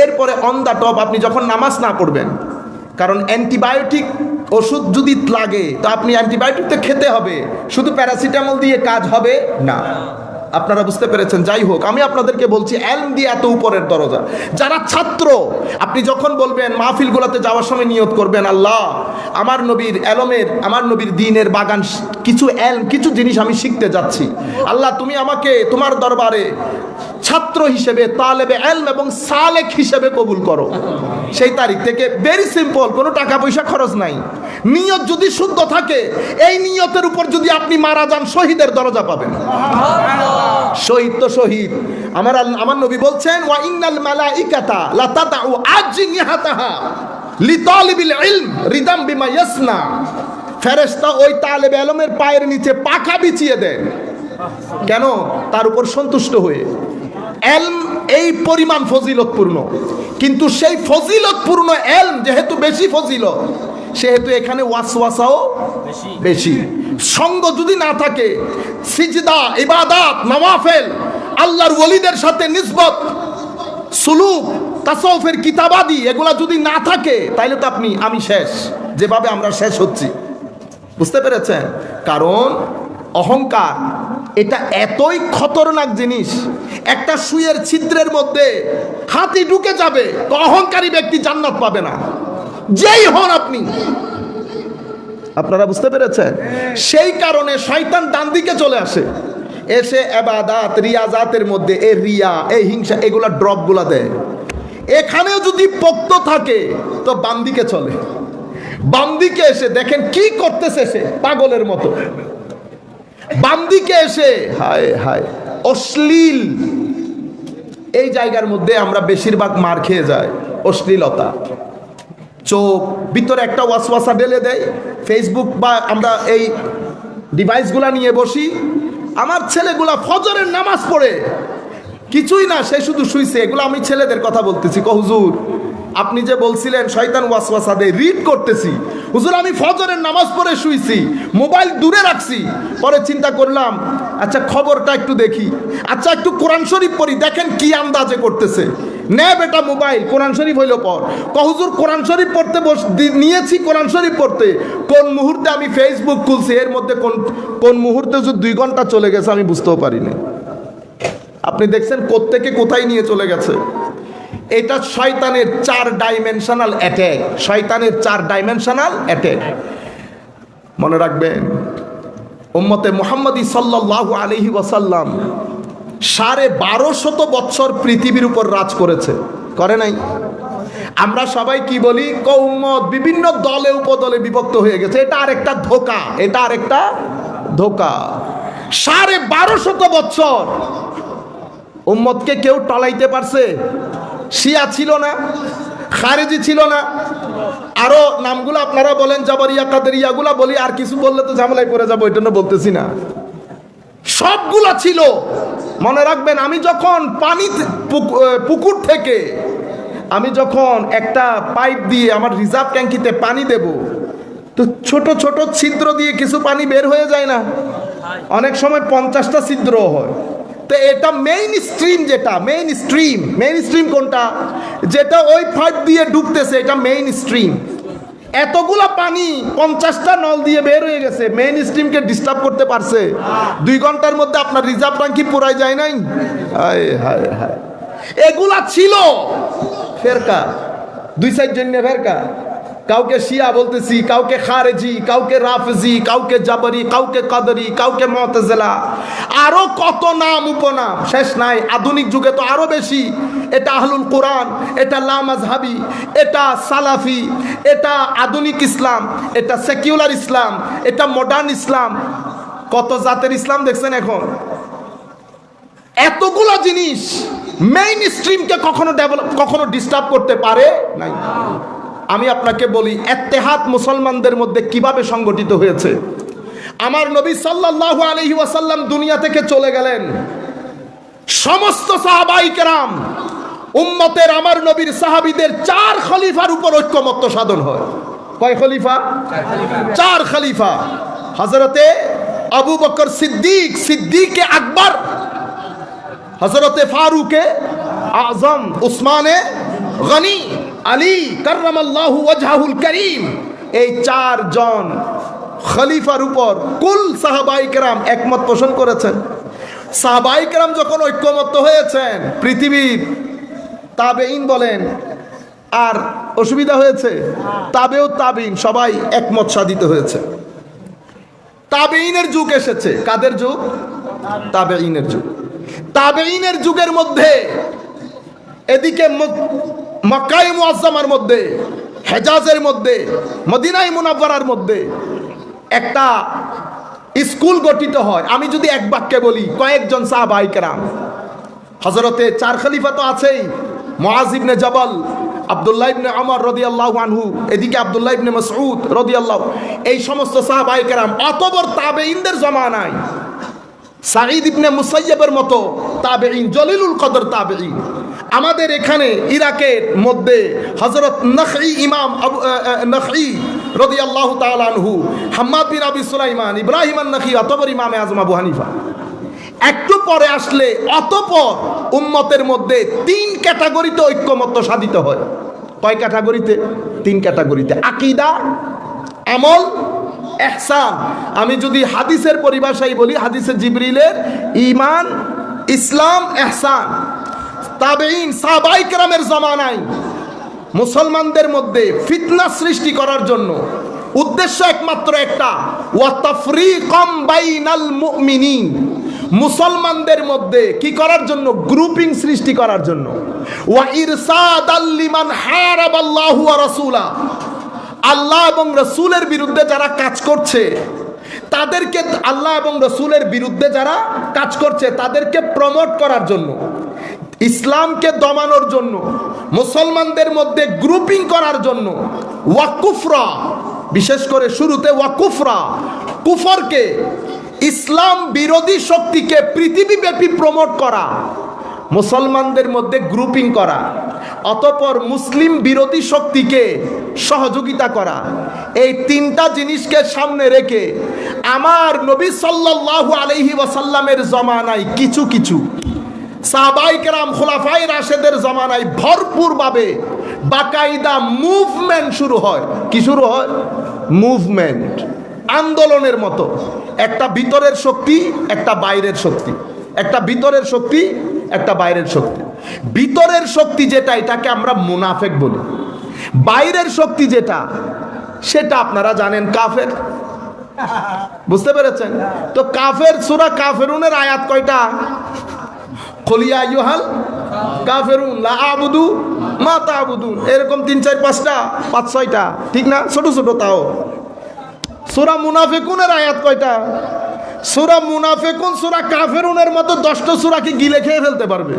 এরপরে অন দ্য টপ আপনি যখন নামাজ না পড়বেন, কারণ অ্যান্টিবায়োটিক ওষুধ যদি লাগে তো আপনি অ্যান্টিবায়োটিক তো খেতে হবে, শুধু প্যারাসিটামল দিয়ে কাজ হবে না। আপনারা বুঝতে পেরেছেন? যাই হোক, আমি আপনাদেরকে বলছি এলম দিয়ে এত উপরের দরজা। যারা ছাত্র, আপনি যখন বলবেন মাহফিলগুলোতে যাওয়ার সময় নিয়ত করবেন, আল্লাহ আমার নবীর এলমের, আমার নবীর দ্বীনের বাগান, কিছু এলম, কিছু জিনিস আমি শিখতে যাচ্ছি, আল্লাহ তুমি আমাকে তোমার দরবারে ছাত্র হিসেবে, তালেবে এলম এবং সালেক হিসেবে কবুল করো। সেই তারিখ থেকে ভেরি সিম্পল, কোনো টাকা পয়সা খরচ নাই। নিয়ত যদি শুদ্ধ থাকে, এই নিয়তের উপর যদি আপনি মারা যান, শহীদের দরজা পাবেন। শহীদ তো শহীদ। আমার নবী বলছেন, ওয়া ইন্নাল মালাইকাতা লা তাদাউ আজনিহাতাহা লিতালিবিল ইলম রিদাম বিমা ইয়াসনা। ফেরেশতা ওই তালেবে ইলমের পায়ের নিচে পাখা বিছিয়ে দেন। কেন? তার উপর সন্তুষ্ট হয়ে। এলম এই পরিমাণ ফজিলতপূর্ণ, কিন্তু সেই ফজিলতপূর্ণ এলম যেহেতু বেশি ফজিলত, সেহেতু এখানে ওয়াসওয়াসাও বেশি। সঙ্গ যদি না থাকে, সিজদা, ইবাদত, নওয়াফেল, আল্লাহর ওলিদের সাথে নিসবত, সুলুক, তাসাউফের কিতাবাদি এগুলা যদি না থাকে তাইলে তো আমি শেষ, যেভাবে আমরা শেষ হচ্ছি। বুঝতে পেরেছেন? কারণ অহংকার এটা এতই খতরনাক জিনিস, একটা সুইয়ের ছিদ্রের মধ্যে হাতি ঢুকে যাবে তো অহংকারী ব্যক্তি জান্নাত পাবে না, যেই হন আপনি। আপনারা বুঝতে পেরেছেন? সেই কারণে শয়তান ডান দিকে চলে আসে, এসে ইবাদত রিয়াজাতের মধ্যে এই রিয়া, এই হিংসা, এগুলা ড্রপগুলা দেয়। এখানেও যদি পোক্ত থাকে তো বাম দিকে চলে, বাম দিকে এসে দেখেন কি করতেছে সে পাগলের মতো। বাম দিকে এসে হায় হায় অশ্লীল, এই জায়গার মধ্যে আমরা বেশিরভাগ মার খেয়ে যাই। অশ্লীলতা, চোখ ভিতরে একটা ওয়াসওয়াসা ঢেলে দেয়। ফেসবুক বা আমরা এই ডিভাইসগুলা নিয়ে বসি, আমার ছেলেগুলা ফজরের নামাজ পড়ে কিছুই না, সে শুধু শুইছে। এগুলো আমি ছেলেদের কথা বলতেছি। হুজুর আপনি যে বলছিলেন শয়তান ওয়াসওয়াসা দেয়, রিড করতেছি। হুজুর আমি ফজরের নামাজ পড়ে শুইছি, মোবাইল দূরে রাখছি। পরে চিন্তা করলাম আচ্ছা খবরটা একটু দেখি, আচ্ছা একটু কোরআন শরীফ পড়ি, দেখেন কি আন্দাজে করতেছে। নে বেটা মোবাইল, কোরআন শরীফ হইল পর। হুজুর কোরআন শরীফ পড়তে নিয়েছি, কোরআন শরীফ পড়তে কোন মুহূর্তে আমি ফেসবুক খুলছি, এর মধ্যে কোন মুহূর্তে যে 2 ঘন্টা চলে গেছে আমি বুঝতেও পারিনি। আপনি দেখছেন কোত্থেকে কোথায় নিয়ে চলে গেছে। এটা শয়তানের 4 ডাইমেনশনাল অ্যাটাক, শয়তানের 4 ডাইমেনশনাল অ্যাটাক। মনে রাখবেন উম্মতে মুহাম্মদী সাল্লাল্লাহু আলাইহি ওয়াসাল্লাম 1250 বছর পৃথিবীর উপর রাজ করেছে, করে নাই? আমরা সবাই কি বলি, উম্মত বিভিন্ন দলে উপদলে বিভক্ত হয়ে গেছে। এটা আরেকটা ধোঁকা, এটা আরেকটা ধোঁকা। 1250 বছর উম্মতকে কেউ টলাইতে পারছে? শিয়া ছিল না, খারেজি ছিল না, আরো নামগুলো আপনারা বলেন, জাবরিয়া কাদেরিয়াগুলা বলি, আর কিছু বললে তো ঝামেলায় পড়ে যাবো, এটা বলতেছি না। সবগুলা ছিল। মনে রাখবেন আমি যখন পুকুর থেকে আমি যখন একটা পাইপ দিয়ে আমার রিজার্ভ ট্যাঙ্কিতে পানি দেব, তো ছোট ছোট ছিদ্র দিয়ে কিছু পানি বের হয়ে যায় না? অনেক সময় 50টা ছিদ্র হয়। তো এটা মেইন স্ট্রিম, যেটা মেইন স্ট্রিম কোনটা, যেটা ওই পাইপ দিয়ে ঢুকতেছে, এটা মেইন স্ট্রিম। এতগুলা পানি 50টা নল দিয়ে বের হয়ে গেছে, মেইন স্ট্রিমকে ডিস্টার্ব করতে পারছে? 2 ঘন্টার মধ্যে আপনার রিজার্ভ ট্যাঙ্কি পুরাই যায় নাই? হায় হায় হায়, এগুলা ছিল ফেরকা, 2-4 জন্য ফেরকা। কাউকে শিয়া বলতেছি, কাউকে খারেজি, কাউকে রাফজি, কাউকে জাবরি, কাউকে কাদরি, কাউকে মুতাজিলা, আরো কত নাম উপনাম শেষ নাই। আধুনিক যুগে তো আরো বেশি। এটা আহলুল কোরআন, এটা লামাজহাবি, এটা সালাফি, এটা আধুনিক ইসলাম, এটা সেকুলার ইসলাম, এটা মডার্ন ইসলাম। কত জাতের ইসলাম দেখছেন এখন। এতগুলো জিনিস মেইন স্ট্রিমকে কখনো ডিস্টার্ব করতে পারে নাই। আমি আপনাকে বলি ইত্তেহাদ মুসলমানদের মধ্যে কিভাবে সংগঠিত হয়েছে। আমার নবী সাল্লাল্লাহু আলাইহি ওয়াসাল্লাম দুনিয়া থেকে চলে গেলেন, সমস্ত সাহাবায়ে কেরাম উম্মতের আমার নবীর সাহাবীদের 4 খলিফার উপর ঐক্যমত্য সাধন হয়। কয় খলিফা? 4 খলিফা। হযরতে আবু বকর সিদ্দিক, সিদ্দিকে আকবর, হযরতে ফারুকে আযম, উসমানে গনি, আলী কাররামাল্লাহু ওয়াজহাহুল করিম। এই 4 জন খলিফার উপর কুল সাহাবায়ে কেরাম একমত পোষণ করেছেন। সাহাবায়ে কেরাম যখন ঐক্যমত্য হয়েছেন, পৃথিবীর তাবেঈন বলেন আর অসুবিধা হয়েছে? তাবেও তাবেঈন সবাই একমত সাধিত হয়েছে। তাবেঈনের যুগ এসেছে। কাদের যুগ? তাবেঈনের যুগ। তাবেঈনের যুগের মধ্যে এদিকে মক্কায়ে মুআজ্জামার মধ্যে, হেজাজের মধ্যে, মদিনায়ে মুনাওয়ারার মধ্যে একটা স্কুল গঠিত হয়। আমি যদি এক বাক্যে বলি, কয়েকজন সাহাবায়ে কেরাম, হযরতে 4 খলিফা তো আছেই, মুআজ ইবনে জাবাল, আব্দুল্লাহ ইবনে ওমর রাদিয়াল্লাহু আনহু, এদিকে আব্দুল্লাহ ইবনে মাসউদ রাদিয়াল্লাহু, এই সমস্ত সাহাবায়ে কেরাম। অতঃপর তাবেঈনদের জামানায় সাঈদ ইবনে মুসাইয়্যিবের মতো তাবেঈন, জলিলুল কদর তাবেঈন। আমাদের এখানে ইরাকের মধ্যে হযরত নখঈ, ইমাম নখঈ রাদিয়াল্লাহু তাআলা আনহু, হাম্মাদ বিন আবি সুলাইমান, ইব্রাহিম আন-নখঈ, অতঃপর ইমামে আযম আবু হানিফা। একটু পরে আসলে অতঃপর উম্মতের মধ্যে 3 ক্যাটাগরিতে ঐক্যমত্য সাধিত হয়। কয় ক্যাটাগরিতে? 3 ক্যাটাগরিতে। আকীদা, আমল, ইহসান। আমি যদি হাদিসের পরিভাষায় বলি, হাদিসে জিবরিলের ঈমান, ইসলাম, ইহসান। তাবেঈন, সাহাবায়ে কেরামের জামানায় মুসলমানদের মধ্যে ফিতনা সৃষ্টি করার জন্য উদ্দেশ্য একমাত্র একটা, ওয়া তাফরীকাম বাইনাল মুমিনিন। মুসলমানদের মধ্যে কি করার জন্য? গ্রুপিং সৃষ্টি করার জন্য। ওয়া ইরসাদাল লিমান হারাবাল্লাহু ওয়া রাসূলা। আল্লাহ এবং রাসূলের বিরুদ্ধে যারা কাজ করছে তাদেরকে, আল্লাহ এবং রাসূলের বিরুদ্ধে যারা কাজ করছে তাদেরকে প্রমোট করার জন্য, ইসলামকে দমানোর জন্য, মুসলমানদের মধ্যে গ্রুপিং করার জন্য। ওয়া কুফরা, বিশেষ করে শুরুতে ওয়া কুফরা, কুফরকে, ইসলাম বিরোধী শক্তিকে পৃথিবীব্যাপী প্রমোট করা, মুসলমানদের মধ্যে গ্রুপিং করা, অতঃপর মুসলিম বিরোধী শক্তিকে সহযোগিতা করা। এই 3টা জিনিসকে সামনে রেখে আমার নবী সাল্লাল্লাহু আলাইহি ওয়াসাল্লামের জামানায় কিছু কিছু সাহাবায়ে কেরাম, খুলাফায়ে রাশেদের জামানায় ভরপুরভাবে বাকায়দা মুভমেন্ট শুরু হয়। কি শুরু হয়? মুভমেন্ট, আন্দোলনের মতো। একটা ভিতরের শক্তি, একটা বাইরের শক্তি, একটা ভিতরের শক্তি, একটা বাইরের শক্তি। ভিতরের শক্তি যেটা, এটাকে আমরা মুনাফিক বলি। বাইরের শক্তি যেটা, সেটা আপনারা জানেন, কাফের। বুঝতে পেরেছেন তো? কাফের, সূরা কাফিরুনের আয়াত কয়টা? কুল ইয়া আইয়ুহাল কাফিরুন লা আ'বুদু মা তা'বুদুন, এরকম 3 4 5টা, 5 6টা, ঠিক না? ছোট ছোট তাও। সূরা মুনাফিকুনের আয়াত কয়টা? সূরা মুনাফিকুন সূরা কাফিরুনের মতো 10টা সূরা কি গিলে খেয়ে ফেলতে পারবে?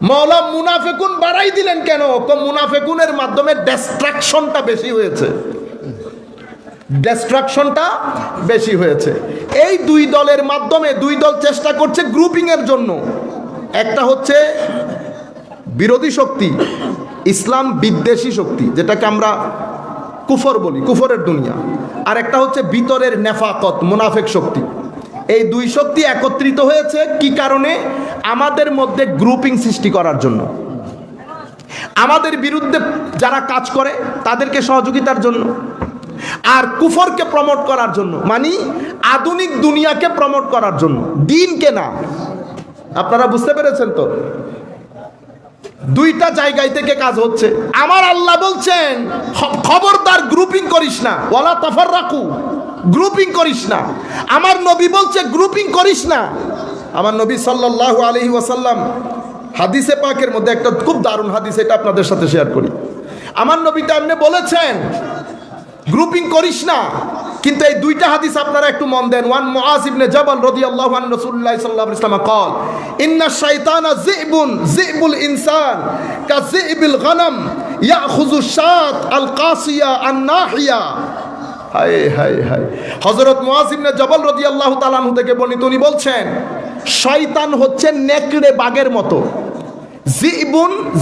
মাওলা মুনাফিকুন বাড়াই দিলেন কেন? মুনাফিকুনের মাধ্যমে ডিস্ট্রাকশনটা বেশি হয়েছে, ডিস্ট্রাকশনটা বেশি হয়েছে। এই 2 দলের মাধ্যমে 2 দল চেষ্টা করছে গ্রুপিং এর জন্য। একটা হচ্ছে বিরোধী শক্তি, ইসলাম বিদ্বেষী শক্তি, যেটাকে আমরা কুফর বলি, কুফরের দুনিয়া। আর একটা হচ্ছে ভিতরের নেফাকত, মুনাফিক শক্তি। এই 2 শক্তি একত্রিত হয়েছে কি কারণে? আমাদের মধ্যে গ্রুপিং সৃষ্টি করার জন্য, আমাদের বিরুদ্ধে যারা কাজ করে তাদেরকে সহযোগিতার জন্য, আর কুফরকে প্রমোট করার জন্য, মানে আধুনিক দুনিয়াকে প্রমোট করার জন্য, দিনকে না। আপনারা বুঝতে পেরেছেন তো? 2টা জায়গায় থেকে কাজ হচ্ছে। আমার আল্লাহ বলছেন, খবরদার গ্রুপিং করিস না, ওয়ালা তাফাররাকু, গ্রুপিং করিস না। আমার নবী বলছে গ্রুপিং করিস না। আমার নবী সাল্লাল্লাহু আলাইহি ওয়াসাল্লাম হাদিসে পাকের মধ্যে একটা খুব দারুণ হাদিস, এটা আপনাদের সাথে শেয়ার করি। আমার নবীটা এমনি বলেছেন গ্রুপিং করিস না, কিন্তু এই 2টা হাদিস আপনারা একটু মন দেন। ওয়ান মুআজ ইবনে জাবাল রাদিয়াল্লাহু আনহু রাসূলুল্লাহ সাল্লাল্লাহু আলাইহি ওয়াসাল্লাম قال ان الشيطان ذئب الانسان كذئب الغنم ياخذ الشاة القاسيه الناحيه। হায় হায় হায়। হযরত মুআজ ইবনে জাবাল রাদিয়াল্লাহু তাআলা আনহু থেকে বর্ণিত, উনি বলছেন শয়তান হচ্ছে নেকড়ে বাঘের মতো।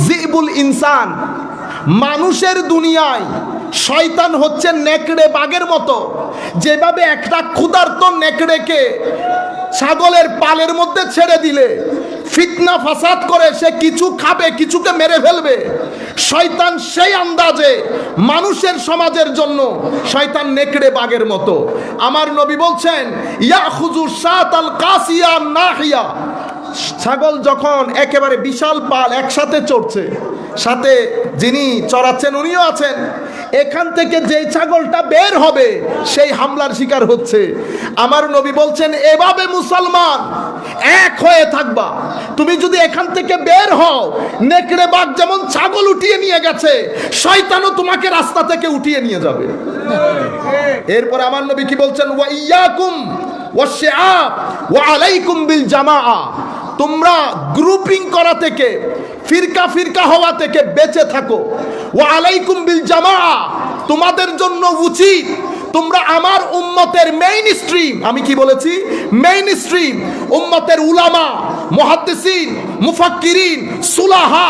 জিবুল ইনসান, মানুষের দুনিয়ায় শয়তান হচ্ছে নেকড়ে বাঘের মতো। যেভাবে একটা ক্ষুধার্ত নেকড়েকে ছাগলের পালের মধ্যে ছেড়ে দিলে ফিতনা ফাসাদ করে সে কিছু খাবে, কিছুকে মেরে ফেলবে, শয়তান সেই আন্দাজে মানুষের সমাজের জন্য শয়তান নেকড়ে বাঘের মতো। আমার নবী বলছেন ইয়াখুযু শাতাল কাসিয়া নাহিয়া, ছাগল যখন একেবারে বিশাল পাল একসাথে চড়ছে, সাথে যিনি চড়াচ্ছেন উনিও আছেন, এখান থেকে যেই ছাগলটা বের হবে সেই হামলার শিকার হচ্ছে। আমার নবী বলছেন এভাবে মুসলমান এক হয়ে থাকবা। তুমি যদি এখান থেকে বের হও, নেকড়ে বাঘ যেমন ছাগল উঠিয়ে নিয়ে গেছে, শয়তানও তোমাকে রাস্তা থেকে উঠিয়ে নিয়ে যাবে। এরপর আমার নবী কি বলছেন? ওয়া ইয়াকুম ওয়াশিআব ওয়া আলাইকুম বিল জামাআ, তোমরা গ্রুপিং করা থেকে, ফিরকা ফিরকা হওয়া থেকে বেঁচে থাকো। ওয়া আলাইকুম বিল জামাআ, তোমাদের জন্য উচিত তোমরা আমার উম্মতের মেইন স্ট্রিম, আমি কি বলেছি? মেইন স্ট্রিম উম্মতের উলামা, মুহাদ্দিসিন, মুফাক্কিরিন, সুলাহা,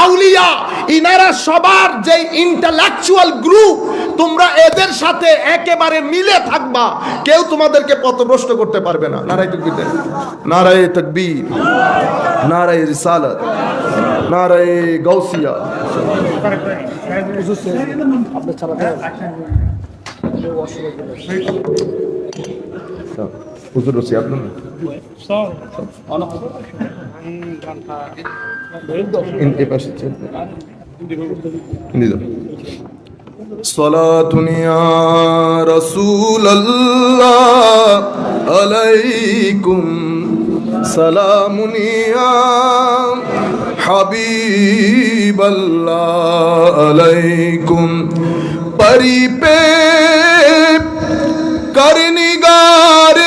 আউলিয়া, ইনারা সবার যে ইন্টেলেকচুয়াল গ্রুপ, তোমরা এদের সাথে একেবারে মিলে থাকবা, কেউ তোমাদেরকে পথভ্রষ্ট করতে পারবে না। নারায়ে তাকবীর, নারায়ে তাকবীর, নারায়ে রিসালাত, নারায়ে গাউসিয়া। হুজুর রসি আপনার صلاة يا رسول الله عليكم سلام يا حبيب الله عليكم پری پہ کرنگار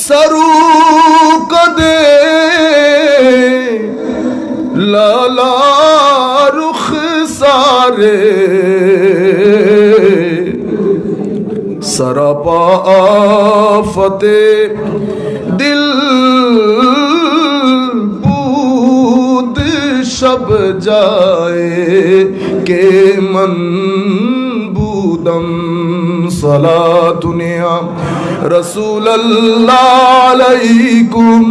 سرو کدے لالا رخ سارے سراپا آفت دل بود شب جائے کہ من بودم صلاة یا رسول اللہ علیکم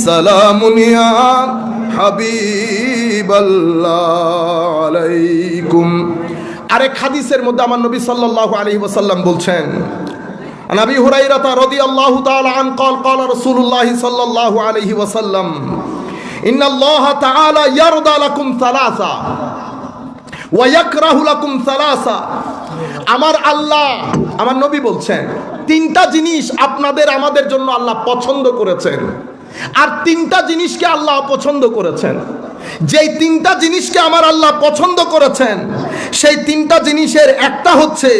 سلام یا হাবিব আল্লাহ আলাইকুম। আরেক হাদিসের মধ্যে আমার নবী সাল্লাল্লাহু আলাইহি ওয়াসাল্লাম বলছেন, নবী হুরায়রা রাদিয়াল্লাহু তাআলা আন قال قال رسول الله صلى الله عليه وسلم ان الله تعالى يرضى لكم ثلاثه ويكره لكم ثلاثه। আমার আল্লাহ, আমার নবী বলছেন, তিনটা জিনিস আপনাদের আমাদের জন্য আল্লাহ পছন্দ করেছেন, আর তিনটা জিনিসকে আল্লাহ অপছন্দ করেছেন। যেই তিনটা জিনিসকে আমার আল্লাহ পছন্দ করেছেন সেই তিনটা জিনিসের একটা হচ্ছে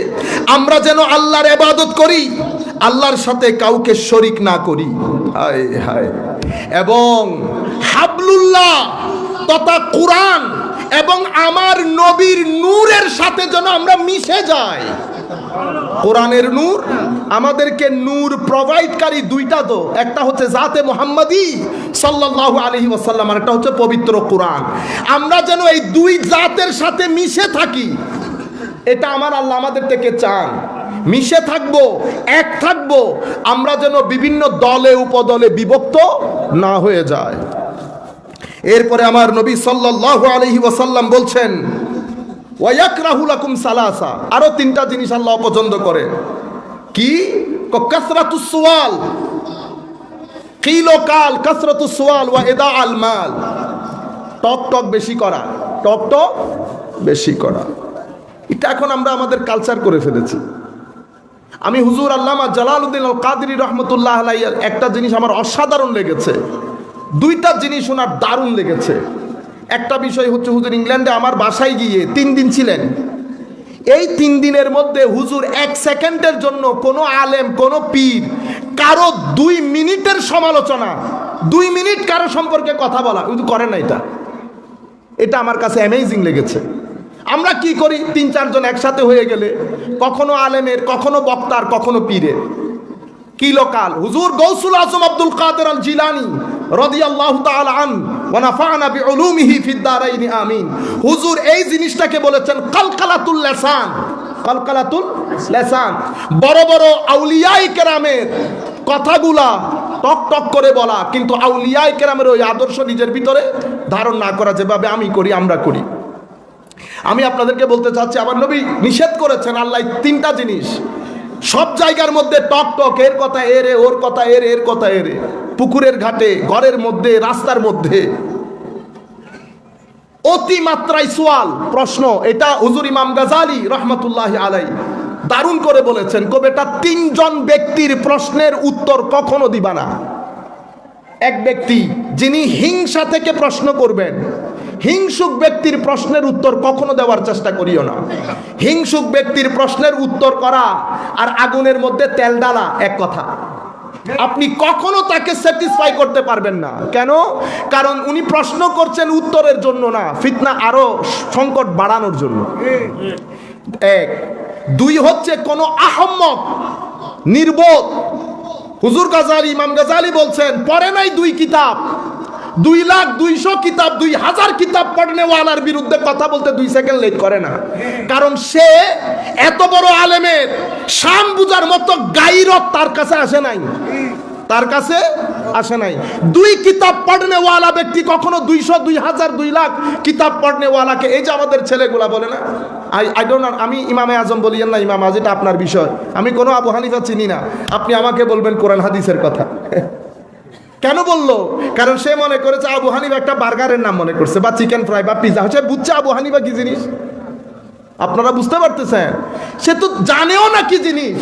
আমরা যেন আল্লাহর ইবাদত করি, আল্লাহর সাথে কাউকে শরীক না করি, হায় হায়, এবং হাবলুল্লাহ তথা কুরআন এবং আমার নবীর নূরের সাথে যেন আমরা মিশে যাই। কোরআনের নূর, আমাদেরকে নূর প্রোভাইডকারী দুইটা, তো একটা হচ্ছে জাতে মুহাম্মাদি সাল্লাল্লাহু আলাইহি ওয়াসাল্লাম, আর একটা হচ্ছে পবিত্র কোরআন। আমরা যেন এই দুই জাতের সাথে মিশে থাকি, এটা আমার আল্লাহ আমাদের থেকে চান। মিশে থাকবো, এক থাকবো, আমরা যেন বিভিন্ন দলে উপদলে বিভক্ত না হয়ে যায়। এরপরে আমার নবী সাল্লাল্লাহু আলাইহি ওয়াসাল্লাম বলছেন ওয়ায়াকরাহু লাকুম সালাসা, আরো তিনটা জিনিস আল্লাহ অপছন্দ করে। কি? কাসরাতুস সুয়াল, কিল ও কাল, কাসরাতুস সুয়াল ওয়া ইদাআল মাল, টক টক বেশি করা, টক টক বেশি করা। এটা এখন আমরা আমাদের কালচার করে ফেলেছি। আমি হুজুর আল্লামা জালালউদ্দিন আল কাদরি রহমতুল্লাহ আলাইহি একটা জিনিস আমার অসাধারণ লেগেছে, দুইটা জিনিস ওনার দারুণ লেগেছে। একটা বিষয় হচ্ছে, হুজুর ইংল্যান্ডে আমার বাসায় গিয়ে 3 দিন ছিলেন। এই 3 দিনের মধ্যে হুজুর 1 সেকেন্ডের জন্য কোনো আলেম, কোনো পীর, কারো 2 মিনিটের সমালোচনা, 2 মিনিট কারো সম্পর্কে কথা বলা হুজুর করেন না। এটা আমার কাছে অ্যামেজিং লেগেছে। আমরা কি করি, 3-4 জন একসাথে হয়ে গেলে কখনো আলেমের, কখনো বক্তার, কখনো পীরের কিলোকাল। হুজুর গৌসুল আজম আব্দুল কাদের আল জিলানী রাদিয়াল্লাহু তাআলা আন ওয়া নাফা'না বিউলুমিহি ফিদ দারাইন আমিন। হুজুর এই জিনিসটাকে বলেছেন কালকালাতুল লিসান, কালকালাতুল লিসান। বড় বড় আউলিয়ায়ে কেরামের কথাগুলা টক টক করে বলা, কিন্তু আউলিয়ায়ে কেরামের ওই আদর্শ নিজের ভিতরে ধারণ না করা, যেভাবে আমি করি, আমরা করি। আমি আপনাদেরকে বলতে চাচ্ছি, আমার নবী নিষেধ করেছেন আল্লাহ 3টা জিনিস। সব জায়গার মধ্যে টক টক, এর কথা এরে, ওর কথা এরে, এর কথা এরে, পুকুরের ঘাটে, ঘরের মধ্যে, রাস্তার মধ্যে অতিমাত্রায় সোয়াল, প্রশ্ন। এটা হুজুর ইমাম গাজালি রহমতুল্লাহ আলাইহি দারুণ করে বলেছেন, কবে এটা 3 জন ব্যক্তির প্রশ্নের উত্তর কখনো দিবা না। এক ব্যক্তি যিনি হিংসা থেকে প্রশ্ন করবেন, হিংসুক ব্যক্তির প্রশ্নের উত্তর কখনো দেওয়ার চেষ্টা করিও না। হিংসুক ব্যক্তির প্রশ্নের উত্তর করা আর আগুনের মধ্যে তেল ডালা এক কথা। আপনি কখনো তাকে স্যাটিসফাই করতে পারবেন না। কেন? কারণ উনি প্রশ্ন করছেন উত্তরের জন্য না, ফিতনা আরো সংকট বাড়ানোর জন্য। 1, 2 হচ্ছে কোন আহম্মক, নির্বোধ। হুজুর গাজালি, ইমাম গাজালি বলছেন, পড়ে নাই 2 কিতাব, 2,00,200 কিতাব 2,000 কিতাব পড়নেওয়ালার বিরুদ্ধে কথা বলতে 2 সেকেন্ড লেট করে না, কারণ সে এত বড় আলেমের শান বুঝার মতো গায়রত তার কাছে আসে নাই, তার কাছে আসে নাই। 2 কিতাব পড়নেওয়ালা ব্যক্তি কখনো 200, 2,000, 2,00,000 কিতাব পড়নেওয়ালাকে, এই যে আমাদের ছেলেগুলা বলে না, আই ডোন্ট নো, আমি ইমামে আজম বলিয়েন না, ইমাম আজ, এটা আপনার বিষয়, আমি কোনো আবু হানিফা চিনি না, আপনি আমাকে বলবেন কোরআন হাদিসের কথা। কেন বললো? কারণ সে মনে করেছে আবু হানিফা একটা বার্গারের নাম মনে করছে, বা চিকেন ফ্রাই বা পিজা, হচ্ছে বুঝছে আবু হানিফা কি জিনিস। আপনারা বুঝতে পারতেছেন, সে তো জানেও না কি জিনিস।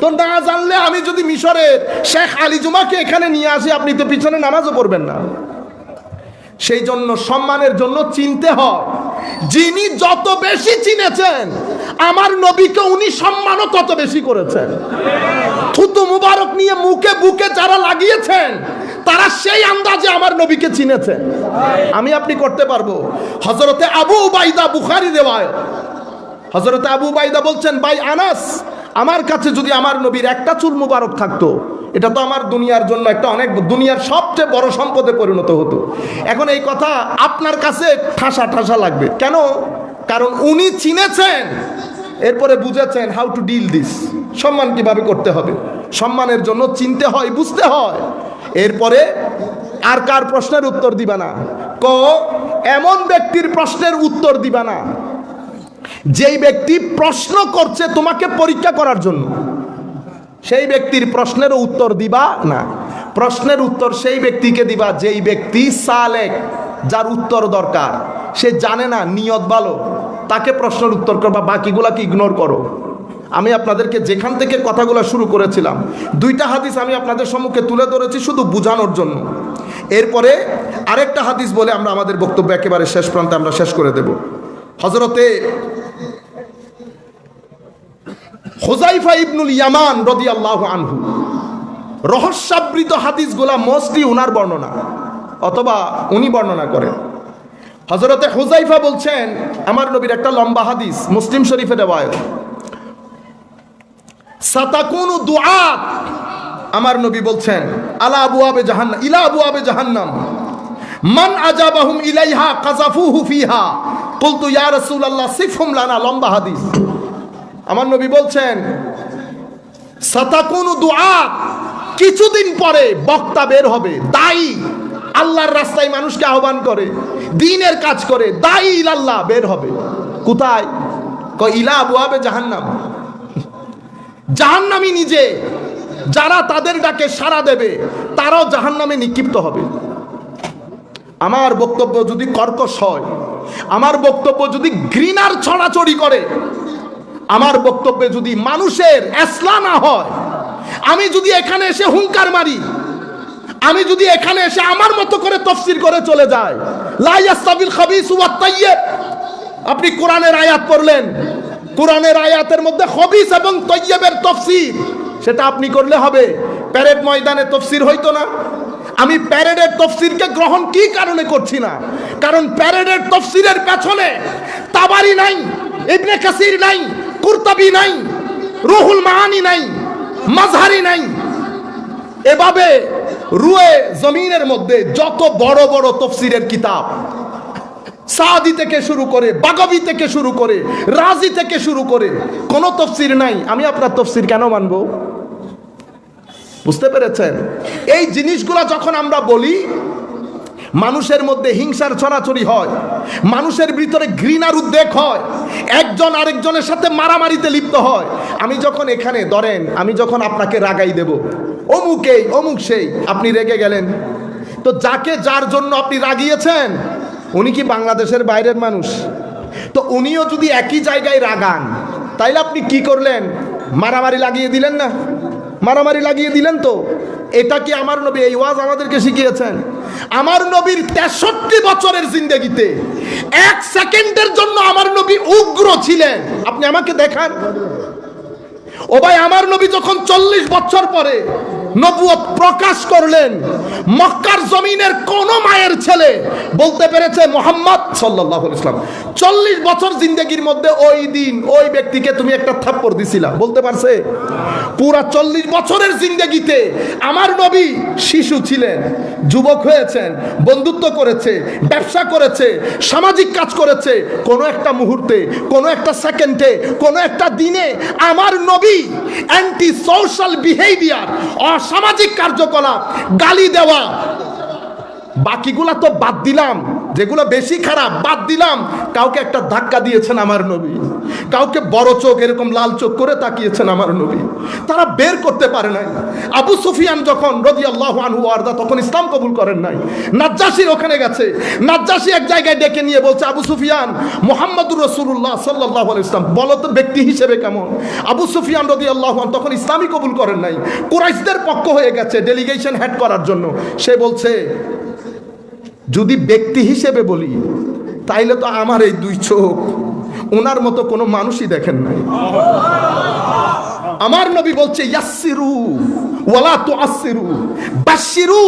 তো না জানলে আমি যদি মিশরের শেখ আলী জুমাকে এখানে নিয়ে আসি, আপনি তো পিছনে নামাজও পড়বেন না। সেই জন্য সম্মানের জন্য চিনতে হয়, যিনি যত বেশি চিনেছেন আমার নবীকে উনি সম্মানও তত বেশি করেছেন। থুতু মুবারক নিয়ে মুখে বুকে যারা লাগিয়েছেন তারা সেই আন্দাজে আমার নবীকে চিনেছেন। আমি আপনি করতে পারবো। হযরতে আবু উবাইদা, বুখারী রিওয়ায়াত, হযরতে আবু উবাইদা বলছেন, ভাই আনাস, আমার কাছে যদি আমার নবীর একটা চুল মুবারক থাকতো, এটা তো আমার দুনিয়ার জন্য একটা অনেক, দুনিয়ার সবচেয়ে বড় সম্পদে পরিণত হতো। এখন এই কথা আপনার কাছে ঠাসা ঠাসা লাগবে কেন? কারণ উনি চিনেছেন, এরপরে বুঝেছেন হাউ টু ডিল দিস, সম্মান কিভাবে করতে হবে। সম্মানের জন্য চিনতে হয়, বুঝতে হয়। এরপরে আর কার প্রশ্নের উত্তর দিবা না, এমন ব্যক্তির প্রশ্নের উত্তর দিবা না যেই ব্যক্তি প্রশ্ন করছে তোমাকে পরীক্ষা করার জন্য, সেই ব্যক্তির প্রশ্নেরও উত্তর দিবা না। প্রশ্নের উত্তর সেই ব্যক্তিকে দিবা যেই ব্যক্তি সালেক, যার উত্তর দরকার, সে জানে না, নিয়ত ভালো, তাকে প্রশ্নের উত্তর করবা, বাকিগুলাকে ইগনোর করো। আমি আপনাদেরকে যেখান থেকে কথাগুলো শুরু করেছিলাম, 2টা হাদিস আমি আপনাদের সম্মুখে তুলে ধরেছি শুধু বোঝানোর জন্য। এরপরে আরেকটা হাদিস বলে আমরা আমাদের বক্তব্য একেবারে শেষ প্রান্তে আমরা শেষ করে দেব। হযরতে হুযায়ফা ইবনুল ইয়ামান রাদিয়াল্লাহু আনহু, রহস্যাবৃত হাদিসগুলা মোস্টলি উনার বর্ণনা, অথবা উনি বর্ণনা করেন। হযরতে হুযায়ফা বলছেন, আমার নবীর একটা লম্বা হাদিস, মুসলিম শরীফে রিওয়ায়াত, সাতাকুনু দুআত, আমার নবী বলছেন, আলা আবওয়াবে জাহান্নাম, ইলা আবওয়াবে জাহান্নাম, মান আজাবাহুম ইলাইহা কাযাফুহু ফিহা, কুলতু ইয়া রাসূলুল্লাহ সিফহুম লানা। লম্বা হাদিস। আমার নবী বলছেন, সাতাকুনু দুআত, কিছুদিন পরে বক্তা বের হবে, দায়ী, আল্লাহর রাস্তায় মানুষকে আহ্বান করে, দ্বীনের কাজ করে, দায়ী ইলাল্লাহ বের হবে। কোথায়? ইলা আবওয়াবে জাহান্নাম। জাহান্নামী নিজে, যারা তাদের ডাকে সাড়া দেবে তারাও জাহান্নামে নিক্ষিপ্ত হবে। আমার বক্তব্য যদি কর্কশ হয়, আমার বক্তব্য যদি ঘৃণার ছড়াছড়ি করে, আমার বক্তব্যে যদি মানুষের ইসলাহ না হয়, আমি যদি এখানে এসে হুঙ্কার মারি, আমি যদি এখানে এসে আমার মতো করে তাফসীর করে চলে যাই, লা ইয়াস্তাবিল খাবিসু ওয়াত তাইয়্যিব, আপনি কোরআনের আয়াত পড়লেন, কোরআনের আয়াতের মধ্যে খবিস এবং তৈয়বের তাফসীর, সেটা আপনি করলে হবে। প্যারেড ময়দানে তাফসীর হইতো না? আমি প্যারেডের তাফসীরকে গ্রহণ কি কারণে করছি না? কারণ প্যারেডের তাফসীরের পেছনে তাবারি নাই, ইবনে কাসির নাই, কুরতুবী নাই, রুহুল মাআনি নাই, মাজহারি নাই। এভাবে রুয়ে জমিনের মধ্যে যত বড় বড় তাফসীরের কিতাব, সাদি থেকে শুরু করে, বাগাবী থেকে শুরু করে, রাজি থেকে শুরু করে, কোন তাফসীর নাই। আমি আপনার তাফসীর কেন মানবো? বুঝতে পেরেছেন? এই জিনিসগুলো যখন আমরা বলি, মানুষের মধ্যে হিংসার ছড়াছড়ি হয়, মানুষের ভিতরে ঘৃণার উদ্বেগ হয়, একজন আরেকজনের সাথে মারামারিতে লিপ্ত হয়। আমি যখন এখানে ধরেন, আমি যখন আপনাকে রাগাই দেব, অমুকেই অমুক সেই, আপনি রেগে গেলেন, তো যাকে যার জন্য আপনি রাগিয়েছেন উনি কি বাংলাদেশের বাইরের মানুষ? তো উনিও যদি একই জায়গায় রাগান, তাইলে আপনি কি করলেন? মারামারি লাগিয়ে দিলেন না? মারামারি লাগিয়ে দিলেন। তো এটা কি আমার নবী এই ওয়াজ আমাদেরকে শিখিয়েছেন? আমার নবীর 63 বছরের জিন্দেগিতে 1 সেকেন্ডের জন্য আমার নবী উগ্র ছিলেন? আপনি আমাকে দেখান। ও ভাই, আমার নবী যখন 40 বছর পরে নবুয়ত প্রকাশ করলেন, মক্কার জমিনের কোন মায়ের ছেলে বলতে পেরেছে মুহাম্মদ সাল্লাল্লাহু আলাইহি ওয়াসাল্লাম 40 বছর জিন্দেগির মধ্যে ওই দিন ওই ব্যক্তিকে তুমি একটা থাপ্পড় দিছিলা, বলতে পারছে? পুরা 40 বছরের জিন্দেগিতে আমার নবী শিশু ছিলেন, যুবক হয়েছেন, বন্ধুত্ব করেছে, ব্যবসা করেছে, সামাজিক কাজ করেছে, কোনো একটা মুহূর্তে, কোনো একটা সেকেন্ডে, কোনো একটা দিনে আমার নবী অ্যান্টি সোশ্যাল বিহেভিয়ার, অসামাজিক কার্যকলাপ, গালি দেওয়া, বাকিগুলা তো বাদ দিলাম, যেগুলো বেশি খারাপ বাদ দিলাম, কাউকে একটা ধাক্কা দিয়েছেন আমার নবী, কাউকে বড় চোখ এরকম লাল চোখ করে তাকিয়েছেন আমার নবী, তারা বের করতে পারে নাই। আবু সুফিয়ান যখন রাদিয়াল্লাহু আনহু ওয়ারদা তখন ইসলাম কবুল করেন নাই, নাজ্জাশীর ওখানে গেছে, নাজ্জাশী এক জায়গায় ডেকে নিয়ে বলছে, আবু সুফিয়ান, মুহাম্মদুর রাসূলুল্লাহ সাল্লাল্লাহু আলাইহি ওয়াসাল্লাম বলো তো ব্যক্তি হিসেবে কেমন? আবু সুফিয়ান রাদিয়াল্লাহু আনহু তখন ইসলামই কবুল করেন নাই, কুরাইশদের পক্ষ হয়ে গেছে ডেলিগেশন হেড করার জন্য। সে বলছে, যদি ব্যক্তি হিসেবে বলি তাইলে তো আমার এই দুই চোখ ওনার মতো কোনো মানুষই দেখেন নাই। আমার নবী বলছে, ইয়াসসিরু ওয়ালা তুআসসিরু, বাশশিরু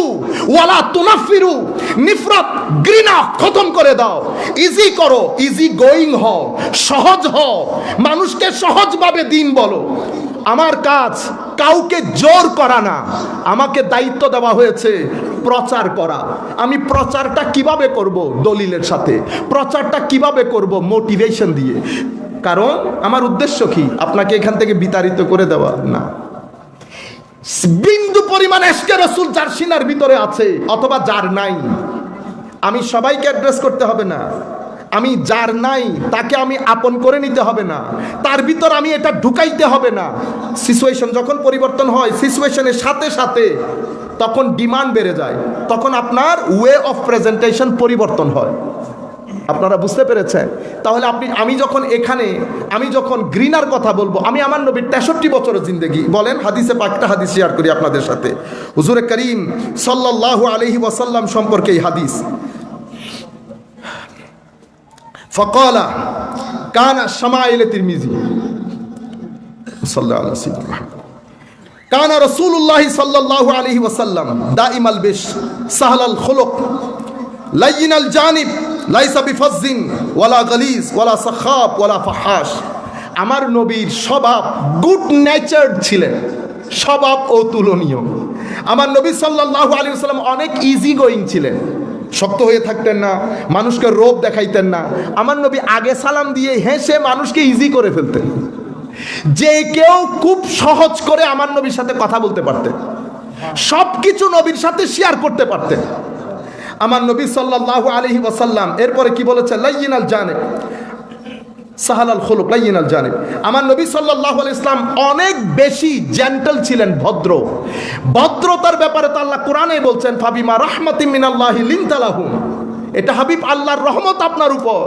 ওয়ালা তুনাফিরু, নিফরত ঘৃণা খতম করে দাও, ইজি করো, ইজি গোয়িং হও, সহজ হও, মানুষকে সহজভাবে দিন বলো। আমার কাজ কাউকে জোর করা না, আমাকে দায়িত্ব দেওয়া হয়েছে প্রচার করা। আমি প্রচারটা কিভাবে করব? দলিলের সাথে। প্রচারটা কিভাবে করব? মোটিভেশন দিয়ে। কারণ আমার উদ্দেশ্য কি? আপনাকে এখান থেকে বিতাড়িত করে দেওয়া না। বিন্দু পরিমাণ ইশকে রাসূল যার সিনার ভিতরে আছে অথবা যার নাই, আমি সবাইকে অ্যাড্রেস করতে হবে না। আমি যার নাই তাকে আমি আপন করে নিতে হবে না, তার ভিতর আমি এটা ঢুকাইতে হবে না। সিচুয়েশন যখন পরিবর্তন হয়, সিচুয়েশনের সাথে সাথে তখন ডিমান্ড বেড়ে যায়, তখন আপনার ওয়ে অফ প্রেজেন্টেশন পরিবর্তন হয়। আপনারা বুঝতে পেরেছেন? তাহলে আমি যখন ঘৃণার কথা বলবো, আমি আমার নবীর 63 বছরের জিন্দেগি বলেন, হাদিসে পাকটা হাদিস শেয়ার করি আপনাদের সাথে। হুজুরে করিম সাল্লাল্লাহু আলাইহি ওয়াসাল্লাম সম্পর্কে এই হাদিস, ফাকালা কানা শামাইল তিরমিজি সাল্লাল্লাহু আলাইহি ওয়াসাল্লাম, কানা রাসূলুল্লাহ সাল্লাল্লাহু আলাইহি ওয়াসাল্লাম দাইমাল বিশ সাহলাল খুলুক লাইনাল জানিব লাইসা বিফাজ্জিন ওয়ালা গালিজ ওয়ালা সাখাব ওয়ালা ফাহাশ। আমার নবীর স্বভাব গুড নেচার্ড ছিলেন, স্বভাব অতুলনীয়। আমার নবী সাল্লাল্লাহু আলাইহি ওয়াসাল্লাম অনেক ইজি গোয়িং ছিলেন, শক্ত হয়ে থাকতেন না, মানুষকে রোব দেখাইতেন না। আমার নবী আগে সালাম দিয়ে হেসে মানুষকে ইজি করে ফেলতেন, যে কেউ খুব সহজ করে আমার নবীর সাথে কথা বলতে পারতেন, সব কিছু নবীর সাথে শেয়ার করতে পারতেন আমার নবী সাল্লাল্লাহু আলাইহি ওয়াসাল্লাম। এরপরে কি বলেছে? লাইয়িনাল জানিব সাহালাল খুলুক লাইয়িনাল জানিব। আমার নবী সাল্লাল্লাহু আলাইহি ওয়াসাল্লাম অনেক বেশি জেন্টল ছিলেন, ভদ্র। ভদ্রতার ব্যাপারে তো আল্লাহ কোরআনে বলছেন, ফাবিমা রাহমাতিম মিনাল্লাহি লিনতা লাহুম। এটা হাবিব আল্লাহর রহমত আপনার উপর।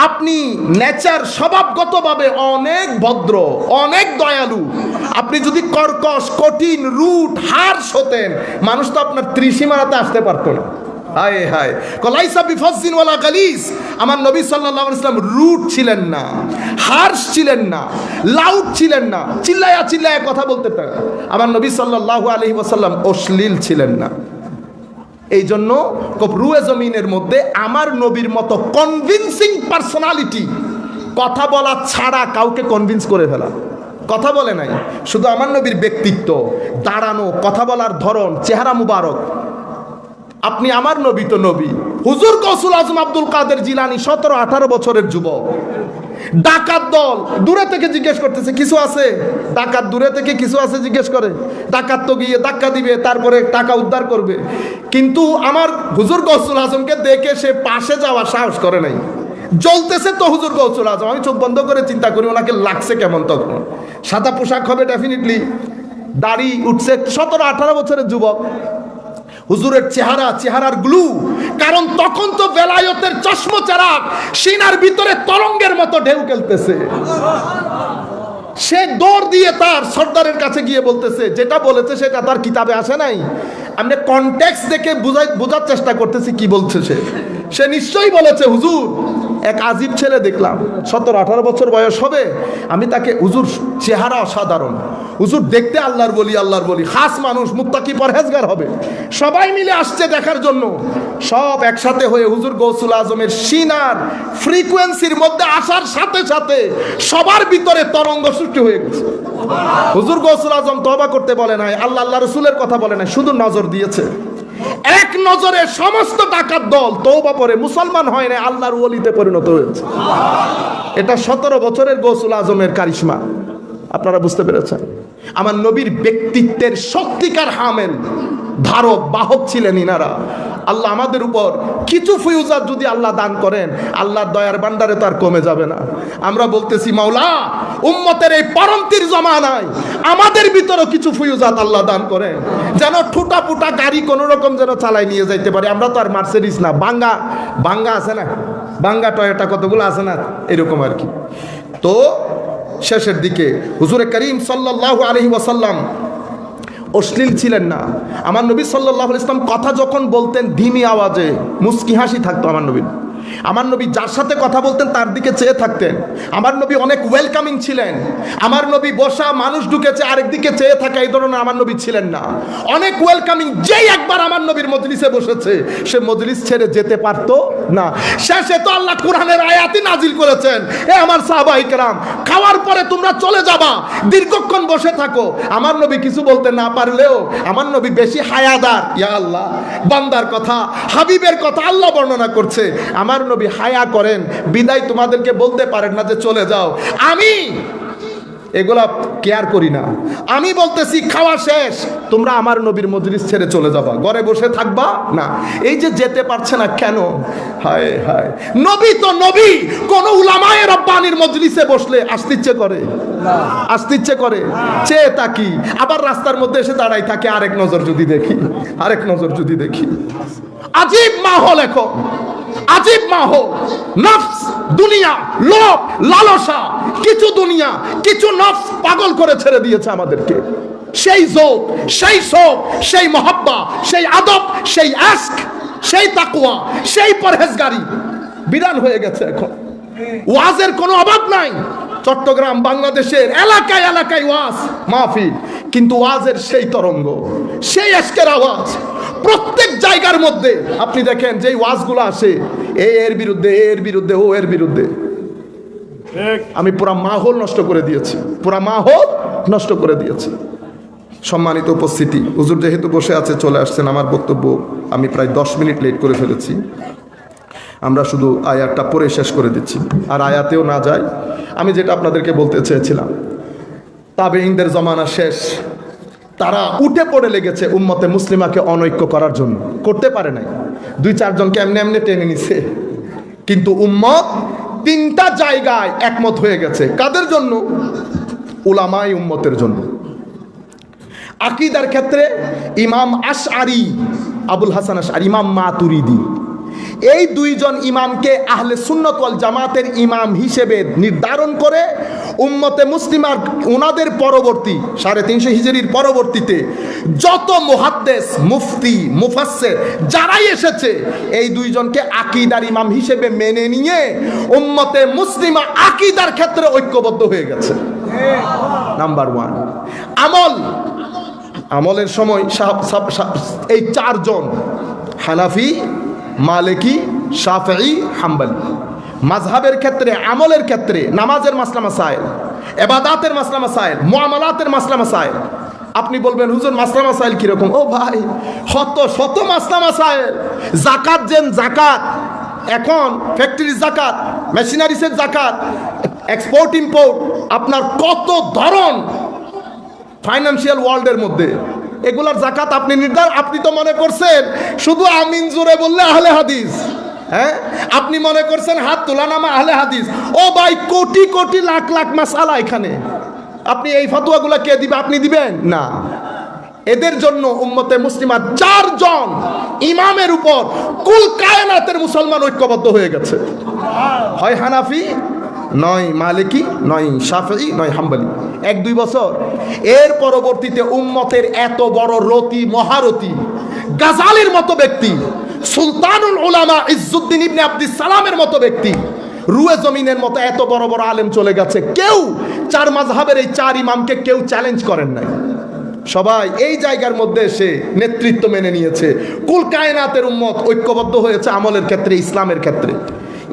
আপনি নেচার স্বভাবগতভাবে অনেক ভদ্র, অনেক দয়ালু। আপনি যদি কর্কশ, কঠিন, রুট, হার্শ হতেন, মানুষ তো আপনার ত্রিসীমানাতে আসতে পারতো না। হায় হায়, লাইসা বিফাজ্জিন ওয়ালা গালিজ। আমার নবী সাল্লাল্লাহু আলাইহি ওয়াসাল্লাম রুট ছিলেন না, হার্শ ছিলেন না, লাউড ছিলেন না, চিল্লায়া চিল্লায়া কথা বলতে পারেন। আমার নবী সাল্লাল্লাহু আলাইহি ওয়াসাল্লাম অশ্লীল ছিলেন না। এই জন্য রুয়ে জমিনের মধ্যে আমার নবীর মতো কনভিন্সিং পার্সোনালিটি, কথা বলা ছাড়া কাউকে কনভিন্স করে ফেলা। কথা বলে নাই, শুধু আমার নবীর ব্যক্তিত্ব, দাঁড়ানো, কথা বলার ধরন, চেহারা মুবারক। আপনি আমার নবী তো নবী। হুজুর গৌসুল আজম আব্দুল কাদের জিলানী 17-18 বছরের যুবক, ডাকাত দল দূরে থেকে জিজ্ঞেস করতেছে কিছু আছে? ডাকাত দূরে থেকে কিছু আছে জিজ্ঞেস করে, ডাকাত তো গিয়ে ধাক্কা দিবে, তারপরে টাকা উদ্ধার করবে। কিন্তু আমার হুজুর গৌসুল আজমকে দেখে সে পাশে যাওয়ার সাহস করে নাই। জ্বলতেছে তো হুজুর গৌসুল আজম, আমি চোখ বন্ধ করে চিন্তা করি ওনাকে লাগছে কেমন। তখন সাদা পোশাক হবে ডেফিনেটলি, দাড়ি উঠছে, 17-18 বছরের যুবক। হুজুরের চেহারার গ্লু, কারণ তখন তো বেলায়তের চশমা চারাক সিনার ভিতরে তরঙ্গের মতো ঢেউ খেলতেছে। সে দৌড় দিয়ে তার সর্দারের কাছে গিয়ে বলতেছে, যেটা বলেছে সেটা তার কিতাবে আসে নাই, আমরা কনটেক্সট দেখে বোঝার চেষ্টা করতেছি কি বলছে। সে নিশ্চয়ই বলেছে হুজুর এক আজীব ছেলে দেখলাম, 17-18 বছর বয়স হবে। আমি তাকে, হুজুর চেহারা অসাধারণ, হুজুর দেখতে আল্লাহর বলি, খাস মানুষ, মুত্তাকি পরহেজগার হবে। সবাই মিলে আসছে দেখার জন্য, সব একসাথে হয়ে হুজুর গৌসুল আজমের সিনার ফ্রিকোয়েন্সির মধ্যে আসার সাথে সাথে সবার ভিতরে তরঙ্গ সৃষ্টি হয়ে গেছে। হুজুর গৌসুল আজম তওবা করতে বলে নাই, আল্লাহ রসুলের কথা বলে নাই, শুধু নজর দিয়েছে। এক নজরে সমস্ত ডাকাত দল তওবা পরে মুসলমান হয় না, আল্লাহর ওলিতে পরিণত হয়েছে। এটা 17 বছরের গৌসুল আজমের কারিশমা। আপনারা বুঝতে পেরেছেন? আমার নবীর ব্যক্তিত্বের সত্যিকার হামেল, ধারক, বাহক ছিলেন ইনারা। আল্লাহ আমাদের উপর কিছু ফিউজাত যদি আল্লাহ দান করেন, আল্লাহর দয়ার ভান্ডারে তো আর কমে যাবে না। আমরা বলতেছি, মাওলা উম্মতের এই পরমতির জমানায় আমাদের ভিতরও কিছু ফিউজাত আল্লাহ দান করেন, যেন ঠুটা পুটা গাড়ি কোনো রকম যেন চালাই নিয়ে যাইতে পারে। আমরা তো আর মার্সিডিজ না, বাঙ্গা আছে না, বাঙ্গা টয়োটা কতগুলো আছে না, এরকম আর কি। তো শেষের দিকে হুজুরে করিম সাল্লাল্লাহু আলাইহি ওয়াসাল্লাম অশ্লীল ছিলেন না। আমার নবী সাল্লাল্লাহু আলাইহি ওয়াসাল্লাম কথা যখন বলতেন ধিমি আওয়াজে, মুস্কি হাসি থাকতো আমার নবী যার সাথে কথা বলতেন তার দিকে চেয়ে থাকতেন। আমার নবী অনেক ওয়েলকামিং ছিলেন। আমার নবী বসা মানুষ ঢুকেছে আরেক দিকে চেয়ে থাকা এই ধরনের আমার নবী ছিলেন না, অনেক ওয়েলকামিং। যেই একবার আমার নবীর মজলিসে বসেছে সে মজলিস ছেড়ে যেতে পারতো না। শেষে তো আল্লাহ কোরআনের আয়াতই নাজিল করেছেন, এ আমার সাহাবায়ে কেরাম, খাওয়ার পরে তোমরা চলে যাবা, দীর্ঘক্ষণ বসে থাকো। আমার নবী কিছু বলতে না পারলেও আমার নবী বেশি হায়াদার। ইয়া আল্লাহ, বান্দার কথা, হাবিবের কথা আল্লাহ বর্ণনা করছে। আমার নবী হায়া করেন বিদায় তোমাদেরকে বলতে পারেন না যে চলে যাও। আমি এগুলা কেয়ার করি না। আমি বলতেছি খাওয়া শেষ, তোমরা আমার নবীর মজলিস ছেড়ে চলে যাবা, ঘরে বসে থাকবা না। এই যে যেতে পারছে না কেন? হায় হায়, নবী তো নবী, কোন উলামায়ে রব্বানির মজলিসে বসলে আসতে ইচ্ছে করে, চেয়ে তাকি, আবার রাস্তার মধ্যে এসে দাঁড়াই থাকে, আরেক নজর যদি দেখি। আজীব মাহল, এখন আজীব মাহল। নফস, দুনিয়া, লোভ, লালসা, কিছু দুনিয়া, কিছু নফস পাগল করে ছেড়ে দিয়েছে আমাদেরকে। সেই যৌক, সেই শোক, সেই মহব্বা, সেই আদব, সেই আশক, সেই তাকওয়া, সেই পরহেজগারি বিরান হয়ে গেছে। এখন ওয়াজের কোনো অভাব নাই। চট্টগ্রাম, বাংলাদেশের এলাকায় এলাকায় ওয়াজ মাহফিল, কিন্তু ওয়াজের সেই তরঙ্গ, সেই আশকের আওয়াজ প্রত্যেক জায়গার মধ্যে। আপনি দেখেন যেই ওয়াজগুলো আসে, এর বিরুদ্ধে, ও এর বিরুদ্ধে। আমি পুরা মাহল নষ্ট করে দিয়েছি। সম্মানিত উপস্থিতি, হুজুর যেহেতু বসে আছে, চলে আসছেন। আমার বক্তব্য আমি প্রায় 10 মিনিট লেট করে ফেলেছি। আমরা শুধু আয়াতটা পড়ে শেষ করে দিচ্ছি, আর আয়াতেও না যায়। আমি যেটা আপনাদেরকে বলতে চেয়েছিলাম, তাবেঈনদের জমানা শেষ, তারা উঠে পড়ে লেগেছে উম্মতে মুসলিমাকে অনৈক্য করার জন্য, করতে পারে নাই। 2-4 জনকে এমনি টেনে নিছে, কিন্তু উম্মত 3টা জায়গায় একমত হয়ে গেছে। কাদের জন্য? উলামায়ে উম্মতের জন্য। আকীদার ক্ষেত্রে ইমাম আশআরী, আবুল হাসান আশআরী, ইমাম মাতুরিদি, এই 2 জন ইমামকে আহলে সুন্নাত ওয়াল জামাতের ইমাম হিসেবে নির্ধারণ করে উম্মতে মুসলিমার ওনাদের পরবর্তী 350 হিজরির পরবর্তীতে যত মুহাদ্দিস, মুফতি, মুফাসসির যারাই এসেছে, এই 2 জনকে আকীদার ইমাম হিসেবে মেনে নিয়ে উম্মতে মুসলিমা আকীদার ক্ষেত্রে ঐক্যবদ্ধ হয়ে গেছে। নাম্বার 1 আমলের সময় এই 4 জন, হানাফি, মালিকি, শাফিঈ, হাম্বলি। মাযহাবের ক্ষেত্রে, আমলের ক্ষেত্রে, নামাজের মাসলা মাসাইল, ইবাদাতের মাসলা মাসাইল, মুআমালাতের মাসলা মাসাইল। আপনি বলবেন হুজুর মাসলা মাসাইল কিরকম? ও ভাই, শত মাসলা মাসাইল। জাকাত, এখন ফ্যাক্টরির জাকাত, মেশিনারিজের জাকাত, এক্সপোর্ট ইম্পোর্ট, আপনার কত ধরন ফাইন্যান্সিয়াল ওয়ার্ল্ডের মধ্যে এগুলার জাকাত আপনি নির্ধারণ। আপনি তো মনে করছেন শুধু আমিন জোরে বললে আহলে হাদিস, হ্যাঁ? আপনি মনে করছেন হাত তোলা নামা আহলে হাদিস। ও ভাই, কোটি কোটি লাখ লাখ মাসআলা এখানে। আপনি এই ফতোয়াগুলো কে দিবে? আপনি দিবেন না। এদের জন্য উম্মতে মুসলিমা 4 জন ইমামের উপর কুল কায়নাতের মুসলমান ঐক্যবদ্ধ হয়ে গেছে। হয় হানাফি, নয় মালিকি, নয় শাফিঈ, নয় হাম্বলি। 1-2 বছর এর পরবর্তীতে উম্মতের এত বড় রতি, মহারতি, গাজালির মতো ব্যক্তি, সুলতানুল উলামা ইজ্জুদ্দিন ইবনে আব্দিস সালামের মতো ব্যক্তি, রুয়ে জমিনের মতো এত বড় বড় আলেম চলে গেছে, কেউ চার মাযহাবের এই চার ইমামকে কেউ চ্যালেঞ্জ করেন নাই। সবাই এই জায়গার মধ্যে এসে নেতৃত্ব মেনে নিয়েছে। কুল কায়নাতের উম্মত ঐক্যবদ্ধ হয়েছে আমলের ক্ষেত্রে, ইসলামের ক্ষেত্রে,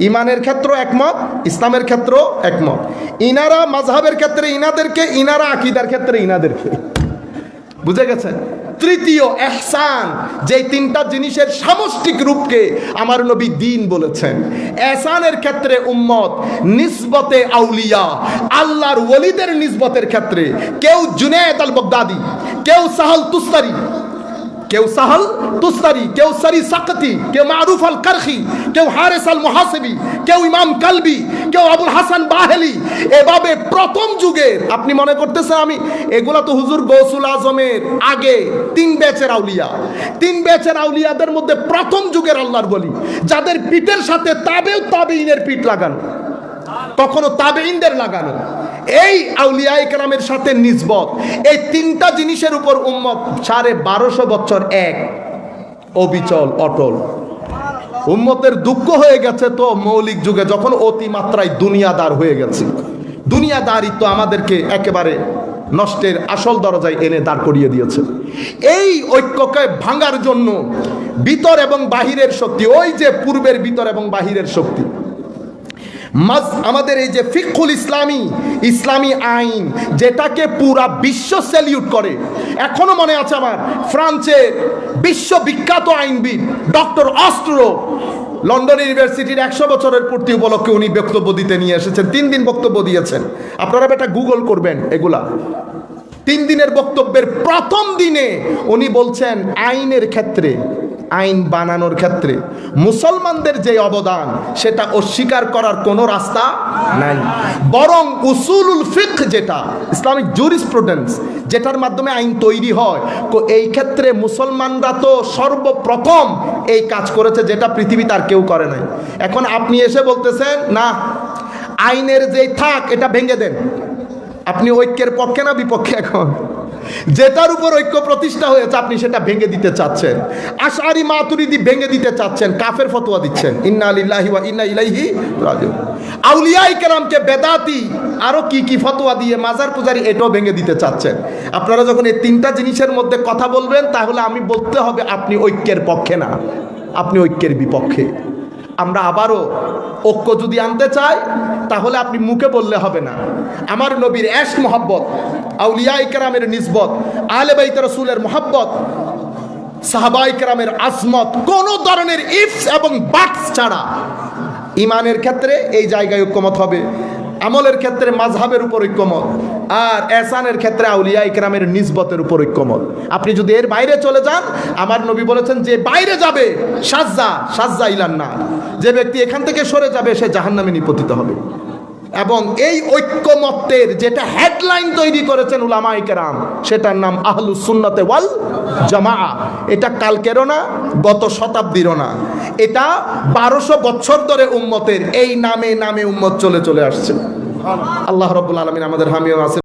ইমানের ক্ষেত্র একমত, ইসলামের ক্ষেত্র একমত। ইনারা মাযহাবের ক্ষেত্রে ইনাদেরকে, ইনারা আকীদার ক্ষেত্রে ইনাদেরকে। বুঝে গেছেন? তৃতীয় ইহসান, যে তিনটা জিনিসের সামষ্টিক রূপকে আমার নবী দ্বীন বলেছেন। ইহসানের ক্ষেত্রে উম্মত নিসবতে আউলিয়া, আল্লাহর ওলিদের নিসবতের ক্ষেত্রে কেউ জুনায়েদ আল বাগদাদি, কেউ সাহল তুস্তারি, কেউ সাহল তুস্তারি, কেউ সারি সাকতি, কেউ মারুফ আল কারখি, কেউ হারিস আল মুহাসিবি, কেউ ইমাম কালবি, কেউ আবুল হাসান বাহেলি। এভাবে প্রথম যুগের, আপনি মনে করতেছেন আমি এগুলা তো হুজুর গৌসুল আজমের আগে তিন ব্যাচের আউলিয়া, তিন ব্যাচের আউলিয়াদের মধ্যে প্রথম যুগের আল্লাহর বলি, যাদের পিঠের সাথে তাবেইনের পিঠ লাগানো, কখনো তাবেইনদের লাগানো, এই আউলিয়া ইকরামের সাথে নিসবত, এই তিনটা জিনিসের উপর উম্মত 1250 বছর এক অবিচল অটল। উম্মতের দুঃখ হয়ে গেছে তো মৌলিক যুগে, যখন অতিমাত্রায় দুনিয়াদার হয়ে গেছে। দুনিয়াদারি তো আমাদেরকে একেবারে নষ্টের আসল দরজায় এনে দাঁড় করিয়ে দিয়েছে। এই ঐক্যকে ভাঙার জন্য ভিতর এবং বাহিরের শক্তি, ওই যে পূর্বের ভিতর এবং বাহিরের শক্তি, আমাদের এই যে ফিকহুল ইসলামী, ইসলামী আইন, যেটাকে পুরা বিশ্ব স্যালিউট করে। এখনো মনে আছে আমার, ফ্রান্সের বিশ্ববিখ্যাত আইনবিদ ডক্টর অস্ট্রো লন্ডন ইউনিভার্সিটির 100 বছরের পূর্তি উপলক্ষে উনি বক্তব্য দিতে নিয়ে এসেছেন। 3 দিন বক্তব্য দিয়েছেন। আপনারা বেটা গুগল করবেন এগুলা। 3 দিনের বক্তব্যের প্রথম দিনে উনি বলছেন আইনের ক্ষেত্রে, আইন বানানোর ক্ষেত্রে মুসলমানদের যে অবদান, সেটা অস্বীকার করার কোনো রাস্তা নাই। বরং উসুলুল ফিকহ, যেটা ইসলামিক জুরিসপ্রুডেন্স, যেটার মাধ্যমে আইন তৈরি হয়, এই ক্ষেত্রে মুসলমানরা তো সর্বপ্রথম এই কাজ করেছে, যেটা পৃথিবীতে আর কেউ করে নাই। এখন আপনি এসে বলতেছেন না, আইনের যে থাক এটা ভেঙে দেন। আপনি ঐক্যের পক্ষে না বিপক্ষে? এখন যেটার উপর ঐক্য প্রতিষ্ঠা হয়েছে আপনি সেটা ভেঙে দিতে চাচ্ছেন। আশআরি মাতুরিদি ভেঙে দিতে চাচ্ছেন, কাফের ফতোয়া দিচ্ছেন। ইন্না লিল্লাহি ওয়া ইন্না ইলাইহি রাজিউন। আউলিয়ায়ে কেরামকে বেদাতি আরো কি ফতোয়া দিয়ে মাজার পূজারি, এটাও ভেঙে দিতে চাচ্ছেন। আপনারা যখন এই তিনটা জিনিসের মধ্যে কথা বলবেন, তাহলে আমি বলতে হবে আপনি ঐক্যের পক্ষে না, আপনি ঐক্যের বিপক্ষে। আমরা আবারও ঐক্য যদি আনতে চাই, তাহলে আপনি মুখে বললে হবে না। আমার নবীর এশক মোহাব্বত, আউলিয়া ইকরামের নিসবত, আহলে বাইত রাসূলের মোহাব্বত, সাহাবা ইকরামের আজমত, কোন ধরনের ইফস এবং বাটস ছাড়া ইমানের ক্ষেত্রে এই জায়গায় ঐক্যমত হবে, আমলের ক্ষেত্রে মাযহাবের উপর ঐক্যমত, আর ইহসানের ক্ষেত্রে আউলিয়া ইকরামের নিসবতের উপর ঐক্যমত। আপনি যদি এর বাইরে চলে যান, আমার নবী বলেছেন যে বাইরে যাবে সাজ্জা ইলান নার, যে ব্যক্তি এখান থেকে সরে যাবে সে জাহান্নামে নিপতিত হবে। এবং এই ঐক্যমত্যের যেটা হেডলাইন তৈরি করেছেন উলামায়ে কেরাম, সেটার নাম আহলুস সুন্নাতে ওয়াল জামাআহ। এটা কালকেরও না, গত শতাব্দীরও না, এটা 1200 বছর ধরে উম্মতের এই নামে উম্মত চলে আসছে। আল্লাহ রাব্বুল আলামিন আমাদের হামিও আছে।